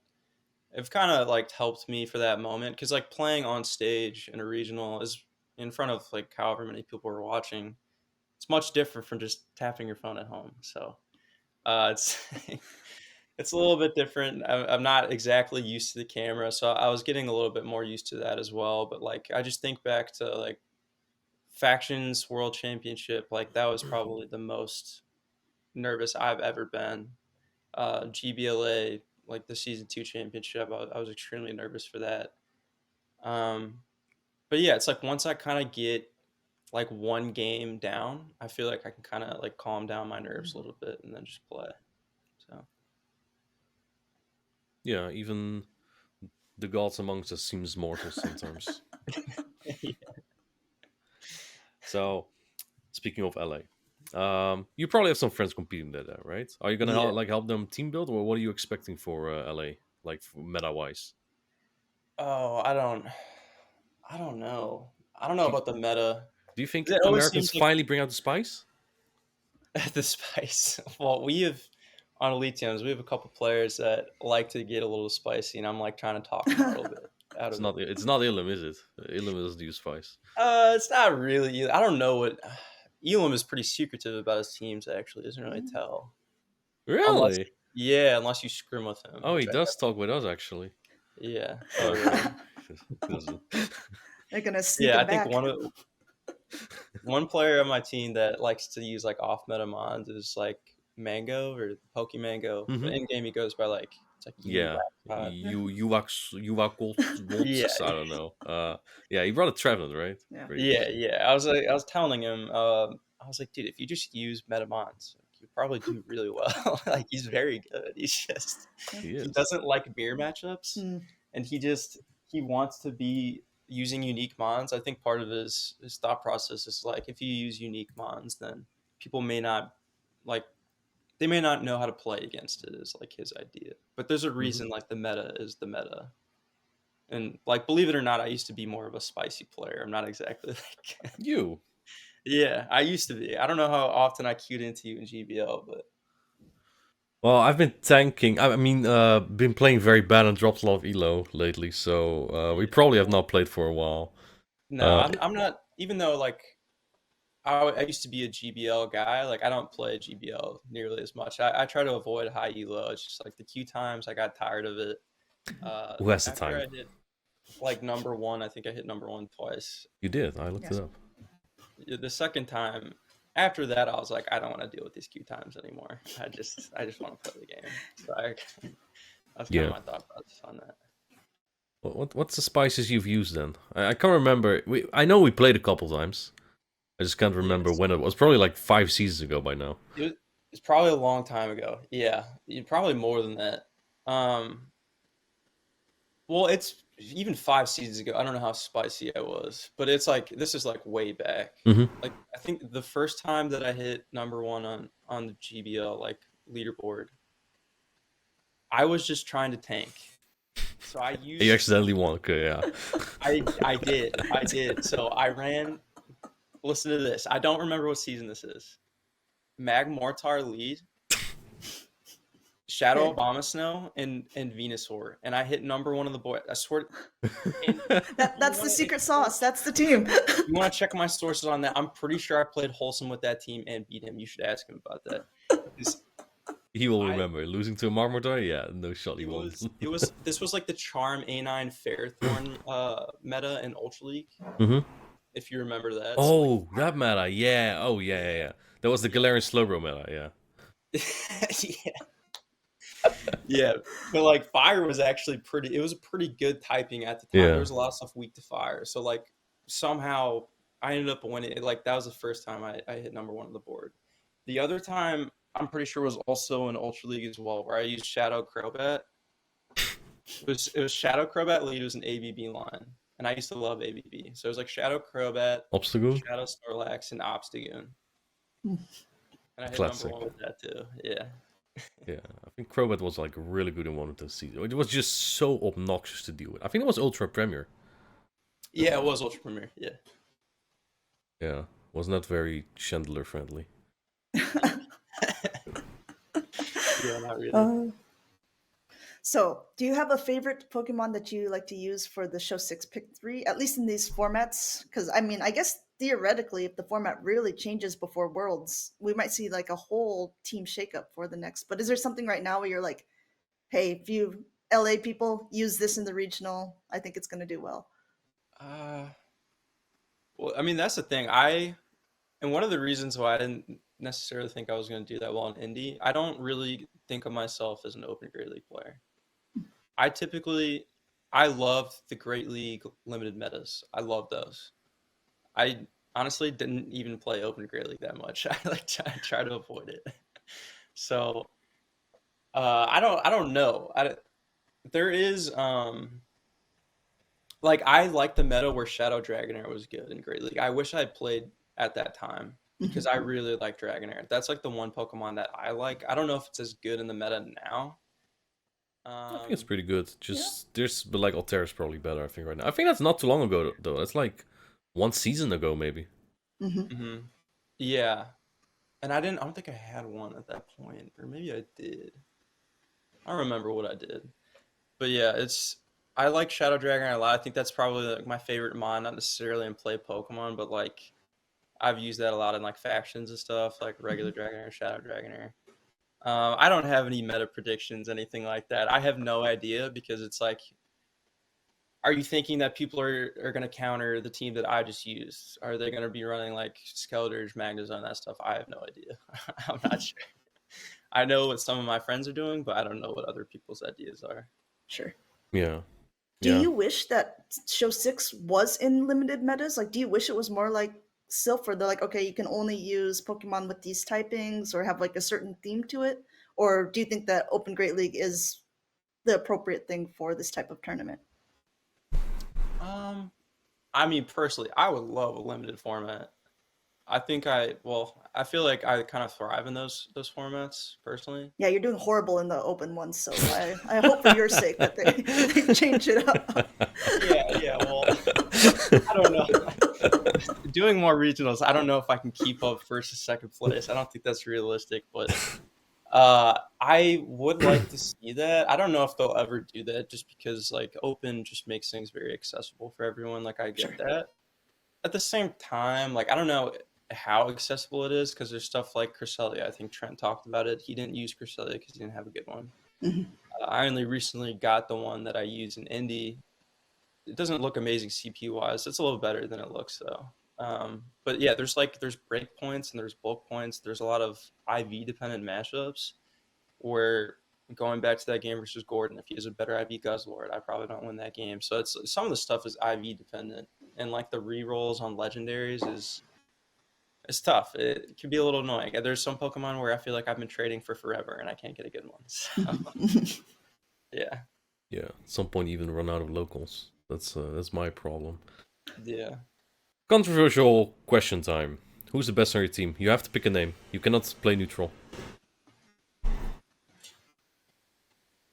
[SPEAKER 3] have kind of like helped me for that moment because like playing on stage in a regional is in front of like however many people are watching. It's much different from just tapping your phone at home. So it's it's a little bit different. I'm not exactly used to the camera, so I was getting a little bit more used to that as well. But like, I just think back to like factions world championship, like that was probably the most nervous I've ever been. GBLA, like the season 2 championship, I was extremely nervous for that. Um, but yeah, it's like once I kind of get like one game down, I feel like I can kind of like calm down my nerves a little bit and then just play. So
[SPEAKER 2] Yeah, even the gods amongst us seems mortal sometimes. So, speaking of LA, you probably have some friends competing there, right? Are you gonna
[SPEAKER 3] Yeah.
[SPEAKER 2] help them team build, or what are you expecting for LA, like meta wise?
[SPEAKER 3] Oh, I don't know. I don't know
[SPEAKER 2] Do you,
[SPEAKER 3] about the meta.
[SPEAKER 2] do you think
[SPEAKER 3] It always
[SPEAKER 2] Americans
[SPEAKER 3] seems like
[SPEAKER 2] finally bring out the spice?
[SPEAKER 3] the spice. Well, we have on Elite TMs, we have a couple players that like to get a little spicy, and I'm like trying to talk them out of it. Out
[SPEAKER 2] It's
[SPEAKER 3] of
[SPEAKER 2] not.
[SPEAKER 3] it.
[SPEAKER 2] It's not Ilum, is it? Ilum doesn't use spice.
[SPEAKER 3] It's not really. I don't know what. Elam is pretty secretive about his teams. Actually, doesn't really tell unless,
[SPEAKER 2] Really?
[SPEAKER 3] yeah, unless you scrim with him,
[SPEAKER 2] Oh, he
[SPEAKER 3] which I
[SPEAKER 2] does talk with us actually.
[SPEAKER 3] yeah. Oh,
[SPEAKER 2] Uh,
[SPEAKER 3] really?
[SPEAKER 2] doesn't.
[SPEAKER 1] They're gonna sneak
[SPEAKER 3] Yeah,
[SPEAKER 1] him
[SPEAKER 3] I think
[SPEAKER 1] back.
[SPEAKER 3] one player on my team that likes to use like off meta mons is like Mango or Pokemango. But
[SPEAKER 2] Hmm.
[SPEAKER 3] in game he goes by like it's like you
[SPEAKER 2] Yeah,
[SPEAKER 3] Wax. Yeah,
[SPEAKER 2] Volts. I don't know. Yeah, he brought a Trevenant, right?
[SPEAKER 1] Yeah.
[SPEAKER 2] Pretty
[SPEAKER 3] yeah,
[SPEAKER 2] decent.
[SPEAKER 3] yeah. I was telling him, I was like, dude, if you just use Metamons, you probably do really well. Like he's very good.
[SPEAKER 2] He
[SPEAKER 3] He
[SPEAKER 2] is.
[SPEAKER 3] doesn't like mirror matchups,
[SPEAKER 1] Hmm.
[SPEAKER 3] and he wants to be using unique mons. I think part of his thought process is like if you use unique mons, then people may not like they may not know how to play against it. Is like his idea, but there's a
[SPEAKER 2] Hmm.
[SPEAKER 3] reason like the meta is the meta. And like, believe it or not, I used to be more of a spicy player. I'm not exactly like,
[SPEAKER 2] You.
[SPEAKER 3] yeah, I used to be. I don't know how often I queued into you in GBL, but
[SPEAKER 2] Well, I've been tanking. I mean, been playing very bad and dropped a lot of elo lately. So we probably have not played for a while.
[SPEAKER 3] no,
[SPEAKER 2] Uh,
[SPEAKER 3] I'm not. Even though like I used to be a GBL guy, like I don't play GBL nearly as much. I try to avoid high elo. It's just like the queue times. I got tired of it.
[SPEAKER 2] who has the
[SPEAKER 3] After
[SPEAKER 2] time?
[SPEAKER 3] I hit like number one, I think I hit number one twice.
[SPEAKER 2] You did. I looked it
[SPEAKER 1] Yes.
[SPEAKER 2] up.
[SPEAKER 3] The second time, after that, I was like, I don't want to deal with these queue times anymore. I just want to play the game. So that's kind of
[SPEAKER 2] Yeah.
[SPEAKER 3] my thought process on that.
[SPEAKER 2] What's the spices you've used then? I can't remember. I know we played a couple times. I just can't remember
[SPEAKER 3] Yes,
[SPEAKER 2] when it was. Probably like 5 seasons ago by now.
[SPEAKER 3] it's probably a long time ago. Yeah, probably more than that. Um, well, it's even 5 seasons ago. I don't know how spicy I was, but it's like this is like way back.
[SPEAKER 2] Hmm.
[SPEAKER 3] Like I think the first time that I hit number one on the GBL like leaderboard, I was just trying to tank. So I
[SPEAKER 2] You
[SPEAKER 3] used
[SPEAKER 2] accidentally won. Okay, yeah.
[SPEAKER 3] I did. So I ran. Listen to this. I don't remember what season this is. Mag Mortar lead, Shadow
[SPEAKER 1] Okay.
[SPEAKER 3] Obama Snow, and Venusaur, and I hit number one on the board. I swear. And
[SPEAKER 1] That's the secret sauce. That's the team.
[SPEAKER 3] you want to check my sources on that? I'm pretty sure I played wholesome with that team and beat him. You should ask him about that. Because
[SPEAKER 2] He will
[SPEAKER 3] I
[SPEAKER 2] remember losing to a Marmotar. Yeah, no shot. He
[SPEAKER 3] it
[SPEAKER 2] won.
[SPEAKER 3] was it was this was like the Charm A9 Fairthorn meta in Ultra League.
[SPEAKER 2] Hmm.
[SPEAKER 3] If you remember that. So like
[SPEAKER 2] Oh, that meta. Yeah. Oh, yeah, yeah, yeah. That was the
[SPEAKER 3] yeah.
[SPEAKER 2] Galarian Slowbro meta. Yeah.
[SPEAKER 3] Yeah. Yeah, but like fire was actually pretty. It was a pretty good typing at the time. There
[SPEAKER 2] Yeah.
[SPEAKER 3] was a lot of stuff weak to fire. So like somehow I ended up winning. Like that was the first time I hit number one on the board. The other time I'm pretty sure was also in Ultra League as well, where I used Shadow Crobat. It was Shadow Crobat lead. It was an ABB line, and I used to love ABB. So it was like Shadow Crobat,
[SPEAKER 2] Obstagoon.
[SPEAKER 3] Shadow Snorlax, and Obstagoon. And I hit number
[SPEAKER 2] Classic.
[SPEAKER 3] one with that too. Yeah.
[SPEAKER 2] Yeah, I think Crobat was like really good in one of those seasons. It was just so obnoxious to deal with. I think it was Ultra Premier.
[SPEAKER 3] Yeah, it was Ultra Premier. Yeah.
[SPEAKER 2] Yeah, was not very Chandler friendly.
[SPEAKER 3] Yeah, not really.
[SPEAKER 1] Uh, so, do you have a favorite Pokemon that you like to use for the Show 6 Pick 3, at least in these formats? Because, I mean, I guess theoretically, if the format really changes before Worlds, we might see like a whole team shakeup for the next. But is there something right now where you're like, hey, if you LA people use this in the regional, I think it's going to do well?
[SPEAKER 3] Uh, well, I mean, that's the thing. And one of the reasons why I didn't necessarily think I was going to do that well in Indy, I don't really think of myself as an Open Great League player. I love the Great League limited metas. I love those. I honestly didn't even play Open Great League that much. I like try to avoid it. So I don't know. there is like I like the meta where Shadow Dragonair was good in Great League. I wish I had played at that time because
[SPEAKER 1] Mhm.
[SPEAKER 3] I really like Dragonair. That's like the one Pokemon that I like. I don't know if it's as good in the meta now.
[SPEAKER 2] I think it's
[SPEAKER 3] Um,
[SPEAKER 2] pretty good.
[SPEAKER 1] Yeah.
[SPEAKER 2] But like Altera's probably better. I think right now. I think that's not too long ago though. That's like one season ago maybe.
[SPEAKER 1] Hmm.
[SPEAKER 3] hmm Yeah, and I didn't. I don't think I had one at that point, or maybe I did. I don't remember what I did. But yeah, it's I like Shadow Dragon a lot. I think that's probably like my favorite mon, not necessarily in play Pokemon, but like I've used that a lot in like factions and stuff, like regular
[SPEAKER 1] Hmm.
[SPEAKER 3] Dragonair, Shadow Dragonair. I don't have any meta predictions, anything like that. I have no idea because it's like, are you thinking that people are going to counter the team that I just used? Are they going to be running like Skelders, Magnezone, that stuff? I have no idea. I'm not sure. I know what some of my friends are doing, but I don't know what other people's ideas are.
[SPEAKER 1] Sure.
[SPEAKER 2] Yeah.
[SPEAKER 1] Do
[SPEAKER 2] Yeah.
[SPEAKER 1] you wish that Show 6 was in limited metas? Like, do you wish it was more like Sylph, where they're like, okay, you can only use Pokemon with these typings or have like a certain theme to it? Or do you think that Open Great League is the appropriate thing for this type of tournament?
[SPEAKER 3] Um, I mean, personally, I would love a limited format. I feel like I kind of thrive in those formats personally.
[SPEAKER 1] Yeah, you're doing horrible in the open ones, so I hope for your sake that they change it up.
[SPEAKER 3] Yeah. Well, I don't know. Doing more regionals, I don't know if I can keep up first or second place. I don't think that's realistic, but I would like to see that. I don't know if they'll ever do that, just because like open just makes things very accessible for everyone. Like I
[SPEAKER 1] Sure.
[SPEAKER 3] get that. At the same time, like I don't know how accessible it is because there's stuff like Cresselia. I think Trent talked about it. He didn't use Cresselia because he didn't have a good one.
[SPEAKER 1] Hmm.
[SPEAKER 3] I only recently got the one that I use in Indy. It doesn't look amazing CPU wise. It's a little better than it looks though. But yeah, there's break points and there's bulk points. There's a lot of IV dependent matchups where going back to that game versus Gordon, if he has a better IV Guzzlord, I probably don't win that game. So it's some of the stuff is IV dependent, and like the rerolls on legendaries is it's tough. It can be a little annoying. There's some Pokemon where I feel like I've been trading for forever and I can't get a good one. So yeah,
[SPEAKER 2] Yeah. At some point, even run out of locals. That's my problem.
[SPEAKER 3] yeah.
[SPEAKER 2] Controversial question time. Who's the best on your team? You have to pick a name. You cannot play neutral.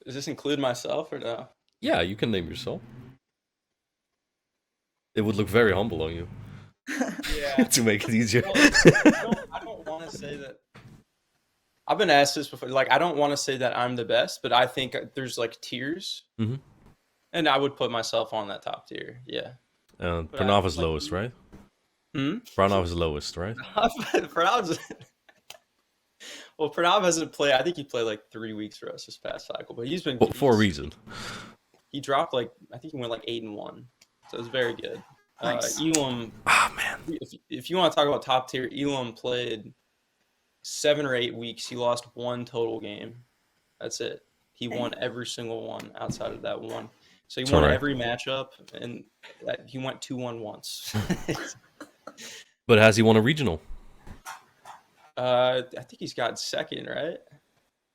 [SPEAKER 3] Does this include myself or no?
[SPEAKER 2] Yeah, you can name yourself. It would look very humble on you
[SPEAKER 3] Yeah.
[SPEAKER 2] to make it easier.
[SPEAKER 3] Well, I don't want to say that. I've been asked this before. Like, I don't want to say that I'm the best, but I think there's like tiers,
[SPEAKER 2] Mm-hmm.
[SPEAKER 3] and I would put myself on that top tier. Yeah.
[SPEAKER 2] And
[SPEAKER 3] But I
[SPEAKER 2] Pranav is
[SPEAKER 3] like
[SPEAKER 2] lowest, right?
[SPEAKER 3] Hmm?
[SPEAKER 2] Pranav is lowest, right?
[SPEAKER 3] Pranav's well, Pranav hasn't played. I think he played like 3 weeks for us this past cycle, but he's been
[SPEAKER 2] For a reason.
[SPEAKER 3] he dropped like I think he went like 8-1, so it's very good.
[SPEAKER 1] Nice.
[SPEAKER 3] Elam,
[SPEAKER 2] Ah, man.
[SPEAKER 3] if you want to talk about top tier, Elam played 7 or 8 weeks. He lost one total game. That's it. He
[SPEAKER 1] Dang.
[SPEAKER 3] won every single one outside of that one. So he
[SPEAKER 2] It's
[SPEAKER 3] won
[SPEAKER 2] alright.
[SPEAKER 3] every matchup, and he went 2-1 once.
[SPEAKER 2] But has he won a regional?
[SPEAKER 3] I think he's got second, right?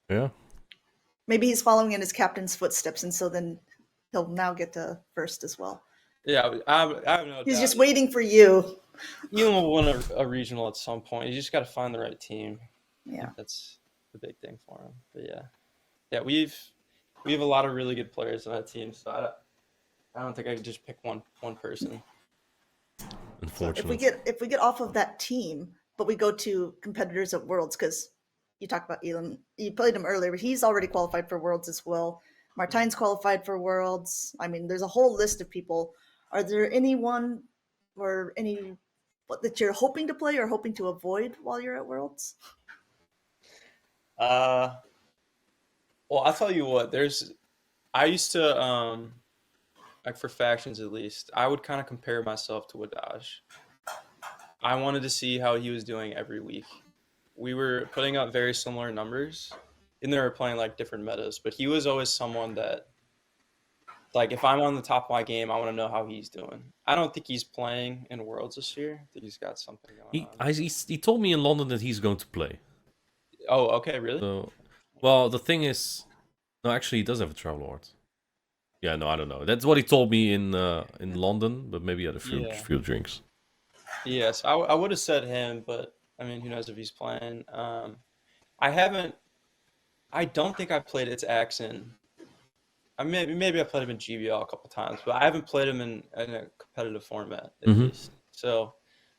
[SPEAKER 2] Yeah.
[SPEAKER 1] Maybe he's following in his captain's footsteps, and so then he'll now get to first as well.
[SPEAKER 3] Yeah, I have no
[SPEAKER 1] He's
[SPEAKER 3] doubt.
[SPEAKER 1] just waiting for you.
[SPEAKER 3] Elam will win a regional at some point. You just got to find the right team. I
[SPEAKER 1] Yeah.
[SPEAKER 3] think that's the big thing for him. But yeah, we have a lot of really good players on that team. So I don't think I could just pick one person.
[SPEAKER 1] So
[SPEAKER 2] Unfortunately.
[SPEAKER 1] if we get off of that team, but we go to competitors at Worlds, because you talked about Elam, you played him earlier, but he's already qualified for Worlds as well. Martine's qualified for Worlds. I mean, there's a whole list of people. Are there anyone or any that you're hoping to play or hoping to avoid while you're at Worlds?
[SPEAKER 3] Uh, well, I'll tell you what. I used to like for factions at least, I would kind of compare myself to Wadaj. I wanted to see how he was doing every week. We were putting up very similar numbers, and they were playing like different metas. But he was always someone that, like, if I'm on the top of my game, I want to know how he's doing. I don't think he's playing in Worlds this year. I think he's got something going on.
[SPEAKER 2] He told me in London that he's going to play.
[SPEAKER 3] Oh, okay, really?
[SPEAKER 2] So, well, the thing is, no, actually, he does have a travel award. Yeah, no, I don't know. That's what he told me in London, but maybe he had a
[SPEAKER 3] Yeah.
[SPEAKER 2] few drinks.
[SPEAKER 3] Yes, I would have said him, but I mean, who knows if he's playing. I haven't. I don't think I played its Axon. Maybe I played him in GBL a couple times, but I haven't played him in a competitive format at
[SPEAKER 2] Hmm.
[SPEAKER 3] least. So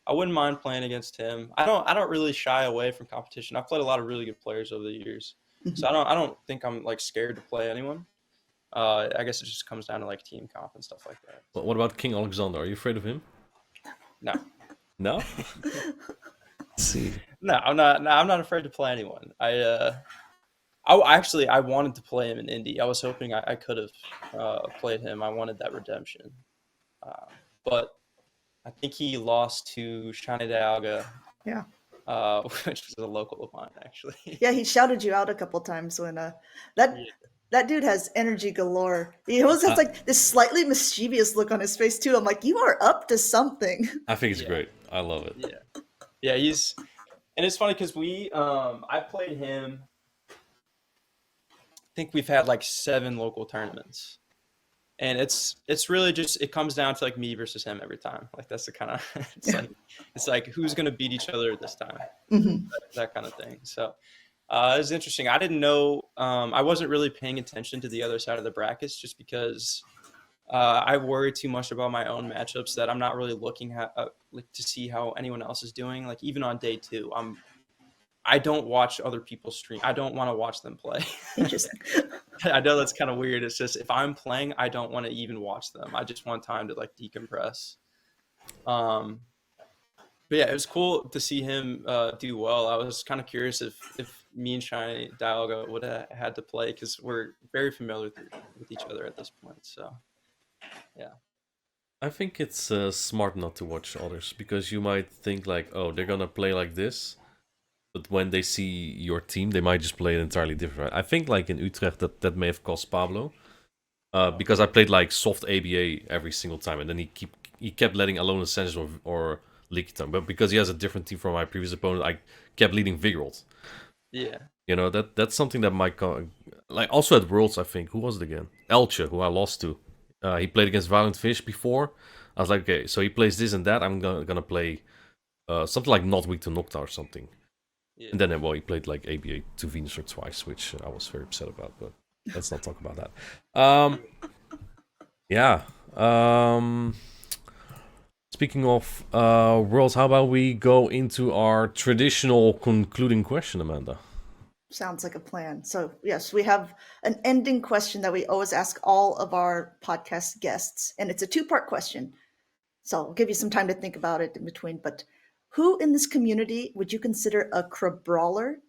[SPEAKER 3] I wouldn't mind playing against him. I don't really shy away from competition. I've played a lot of really good players over the years, so
[SPEAKER 1] Mhm.
[SPEAKER 3] I don't think I'm like scared to play anyone. I guess it just comes down to like team comp and stuff like that.
[SPEAKER 2] What about King Alexander? Are you afraid of him?
[SPEAKER 3] No,
[SPEAKER 2] No. Let's see.
[SPEAKER 3] no, I'm not. No, I'm not afraid to play anyone. Actually I wanted to play him in Indy. I was hoping I could have played him. I wanted that redemption, but I think he lost to Shane Dialga,
[SPEAKER 1] Yeah.
[SPEAKER 3] which was a local of mine actually.
[SPEAKER 1] Yeah, he shouted you out a couple times when that
[SPEAKER 3] Yeah.
[SPEAKER 1] that dude has energy galore. He always has
[SPEAKER 2] I,
[SPEAKER 1] like this slightly mischievous look on his face too. I'm like, you are up to something.
[SPEAKER 2] I think it's
[SPEAKER 3] Yeah,
[SPEAKER 2] great. I love it.
[SPEAKER 3] yeah, yeah. And it's funny because I played him. I think we've had like 7 local tournaments, and it's really just it comes down to like me versus him every time. Like that's the kind of
[SPEAKER 1] Yeah.
[SPEAKER 3] it's like who's gonna beat each other this time,
[SPEAKER 1] Hmm.
[SPEAKER 3] that kind of thing. So it was interesting. I didn't know. I wasn't really paying attention to the other side of the brackets just because I worry too much about my own matchups that I'm not really looking at like to see how anyone else is doing. Like even on day 2, I don't watch other people stream. I don't want to watch them play.
[SPEAKER 1] Interesting.
[SPEAKER 3] I know that's kind of weird. It's just if I'm playing, I don't want to even watch them. I just want time to like decompress. Um, but yeah, it was cool to see him do well. I was kind of curious if me and Shiny Dialga would have had to play because we're very familiar with each other at this point. So yeah,
[SPEAKER 2] I think it's smart not to watch others because you might think like, oh, they're gonna play like this, but when they see your team, they might just play it entirely different. I think like in Utrecht that may have cost Pablo because I played like soft ABA every single time, and then he kept letting Alona Sanchez or Likitan, but because he has a different team from my previous opponent, I kept leading Vigorold.
[SPEAKER 3] yeah,
[SPEAKER 2] You know that's something that might like also at Worlds. I think who was it again? Elche, who I lost to. He played against Violent Fish before. I was like, okay, so he plays this and that. I'm gonna play something like Not Weak to Nocta or something.
[SPEAKER 3] yeah.
[SPEAKER 2] And then well, he played like ABA to Venusaur twice, which I was very upset about. But let's not talk about that. Yeah. Speaking of Worlds, how about we go into our traditional concluding question, Amanda?
[SPEAKER 1] Sounds like a plan. So, yes, we have an ending question that we always ask all of our podcast guests, and it's a two-part question. So, I'll give you some time to think about it in between. But who in this community would you consider a crab brawler?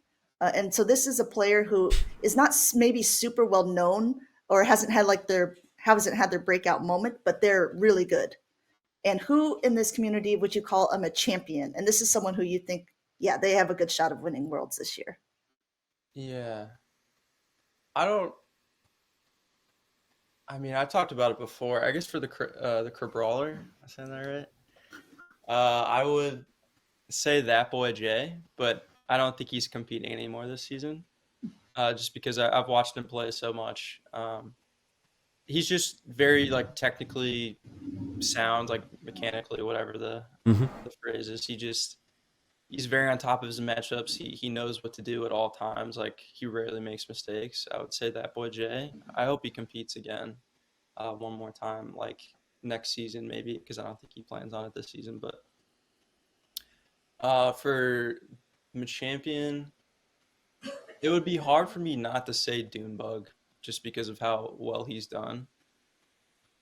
[SPEAKER 1] And so, this is a player who is not maybe super well known or hasn't had their breakout moment, but they're really good. And who in this community would you call a champion? And this is someone who you think, yeah, they have a good shot of winning worlds this year.
[SPEAKER 3] Yeah. I don't. I mean, I talked about it before. I guess for the Brawler, I said that right. I would say that boy Jay, but I don't think he's competing anymore this season. Just because I've watched him play so much. He's just very like technically sound, like mechanically, whatever
[SPEAKER 2] Mm-hmm.
[SPEAKER 3] the phrase is. He's very on top of his matchups. He knows what to do at all times. Like he rarely makes mistakes. I would say that boy Jay. I hope he competes again, one more time, like next season maybe, because I don't think he plans on it this season. But for champion, it would be hard for me not to say Dunebug just because of how well he's done.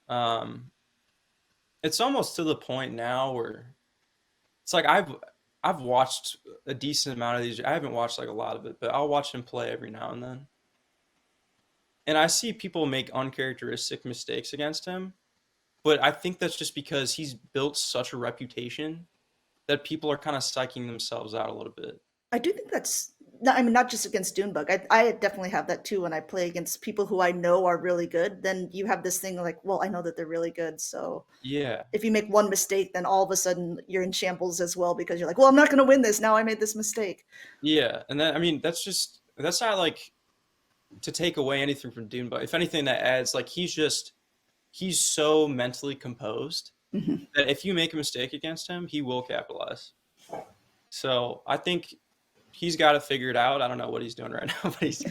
[SPEAKER 3] Um, it's almost to the point now where it's like I've watched a decent amount of these. I haven't watched like a lot of it, but I'll watch him play every now and then. And I see people make uncharacteristic mistakes against him, but I think that's just because he's built such a reputation that people are kind of psyching themselves out a little bit.
[SPEAKER 1] I do think that's I mean, not just against Dunebug. I definitely have that too when I play against people who I know are really good. Then you have this thing like, well, I know that they're really good. So
[SPEAKER 3] Yeah.
[SPEAKER 1] if you make one mistake, then all of a sudden you're in shambles as well because you're like, well, I'm not going to win this. Now I made this mistake.
[SPEAKER 3] Yeah. And then, I mean, that's not like to take away anything from Dunebug. If anything, that adds, like, he's just he's so mentally composed
[SPEAKER 1] Mhm.
[SPEAKER 3] that if you make a mistake against him, he will capitalize. So I think he's got to figure it out. I don't know what he's doing right now, but he's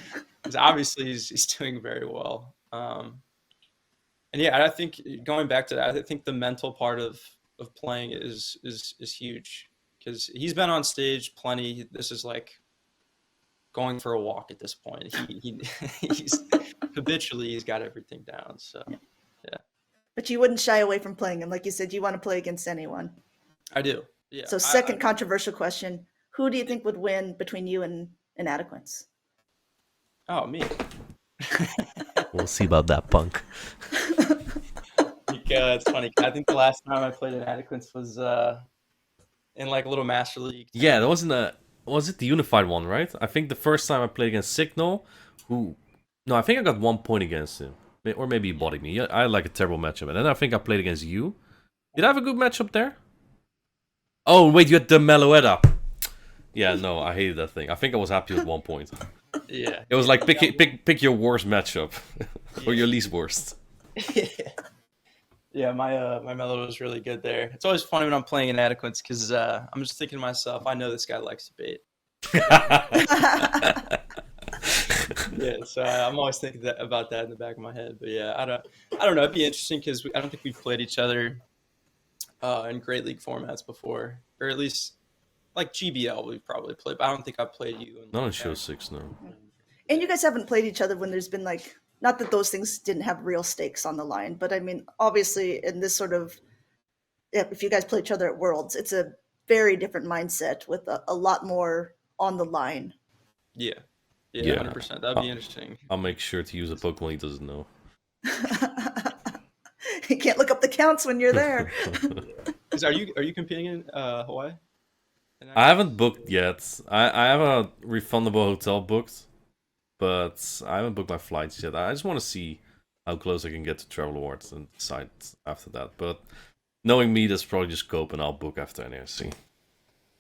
[SPEAKER 3] obviously he's doing very well. And yeah, I think going back to that, I think the mental part of playing is huge, because he's been on stage plenty. This is like going for a walk at this point. He's habitually he's got everything down. So yeah,
[SPEAKER 1] But you wouldn't shy away from playing him. Like you said, you want to play against anyone.
[SPEAKER 3] I do. Yeah.
[SPEAKER 1] So second controversial question, who do you think would win between you and Inadequates?
[SPEAKER 3] Oh, me.
[SPEAKER 2] We'll see about that, punk.
[SPEAKER 3] It's funny. I think the last time I played Inadequates was in like a little Master League.
[SPEAKER 2] Yeah, that wasn't was it the unified one, right? I think the first time I played against Signal, no, I think I got 1 point against him. Or maybe he bodied me. I had like a terrible matchup. And then I think I played against you. Did I have a good matchup there? Oh, wait, you had the Meloetta. Yeah, no, I hated that thing. I think I was happy with 1 point.
[SPEAKER 3] Yeah.
[SPEAKER 2] It was like pick your worst matchup. Or your least worst.
[SPEAKER 3] Yeah, my Melo was really good there. It's always funny when I'm playing Inadequates, because I'm just thinking to myself, I know this guy likes to bait. Yeah, so I'm always thinking about that in the back of my head. But yeah, I don't know. It'd be interesting, because I don't think we've played each other in Great League formats before, or at least like GBL we've probably played. But I don't think I've played you.
[SPEAKER 2] Not in Show 6, no.
[SPEAKER 1] And you guys haven't played each other when there's been like, not that those things didn't have real stakes on the line, but I mean, obviously in this sort of, if you guys play each other at Worlds, it's a very different mindset with a lot more on the line.
[SPEAKER 3] Yeah,
[SPEAKER 2] Yeah.
[SPEAKER 3] 100%. That'd be interesting.
[SPEAKER 2] I'll make sure to use a Pokemon he doesn't know.
[SPEAKER 1] You can't look up the counts when you're there.
[SPEAKER 3] Are you competing in Hawaii?
[SPEAKER 2] I haven't booked yet. I have a refundable hotel booked, but I haven't booked my flights yet. I just want to see how close I can get to Travel Awards and decide after that. But knowing me, that's probably just Cope, and I'll book after NAIC.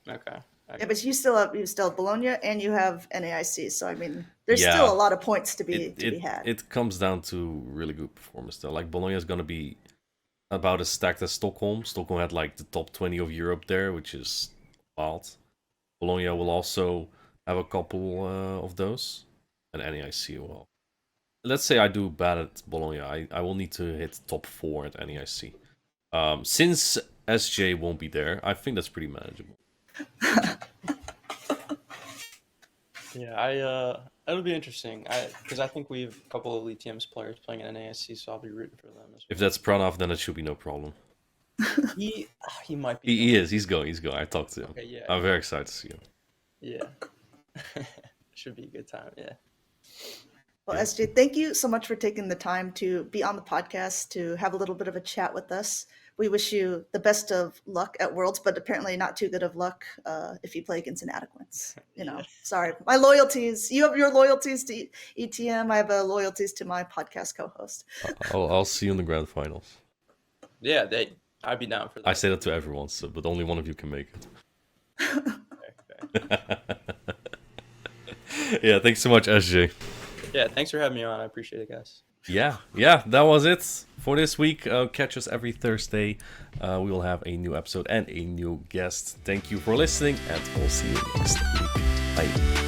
[SPEAKER 3] Okay.
[SPEAKER 1] Yeah, but you still have Bologna and you have NAIC, so I mean, there's still a lot of points to be had.
[SPEAKER 2] It comes down to really good performance though. Like Bologna is gonna be about as stacked as Stockholm. Stockholm had like the top 20 of Europe there, which is wild. Bologna will also have a couple of those, and NAIC will. Let's say I do bad at Bologna, I will need to hit top 4 at NAIC. Since SJ won't be there, I think that's pretty manageable.
[SPEAKER 3] Yeah, it'll be interesting. Because I think we have a couple of Elite TMs players playing at NASC, so I'll be rooting for them as well.
[SPEAKER 2] If that's Pranav, then it should be no problem.
[SPEAKER 3] He might be.
[SPEAKER 2] He is. He's going. I talked to him.
[SPEAKER 3] Okay, yeah.
[SPEAKER 2] I'm very excited to see him.
[SPEAKER 3] Yeah. Should be a good time. Yeah.
[SPEAKER 1] Well, SJ, thank you so much for taking the time to be on the podcast, to have a little bit of a chat with us. We wish you the best of luck at Worlds, but apparently not too good of luck if you play against Inadequates. Sorry. My loyalties, you have your loyalties to ETM. I have loyalties to my podcast co-host.
[SPEAKER 2] I'll see you in the grand finals.
[SPEAKER 3] Yeah, I'd be down for that.
[SPEAKER 2] I say that to everyone, but only one of you can make it.
[SPEAKER 3] Okay.
[SPEAKER 2] Yeah, thanks so much, SJ.
[SPEAKER 3] Yeah, thanks for having me on. I appreciate it, guys.
[SPEAKER 2] Yeah, that was it for this week. Catch us every Thursday. We will have a new episode and a new guest. Thank you for listening, and we'll see you next week. Bye.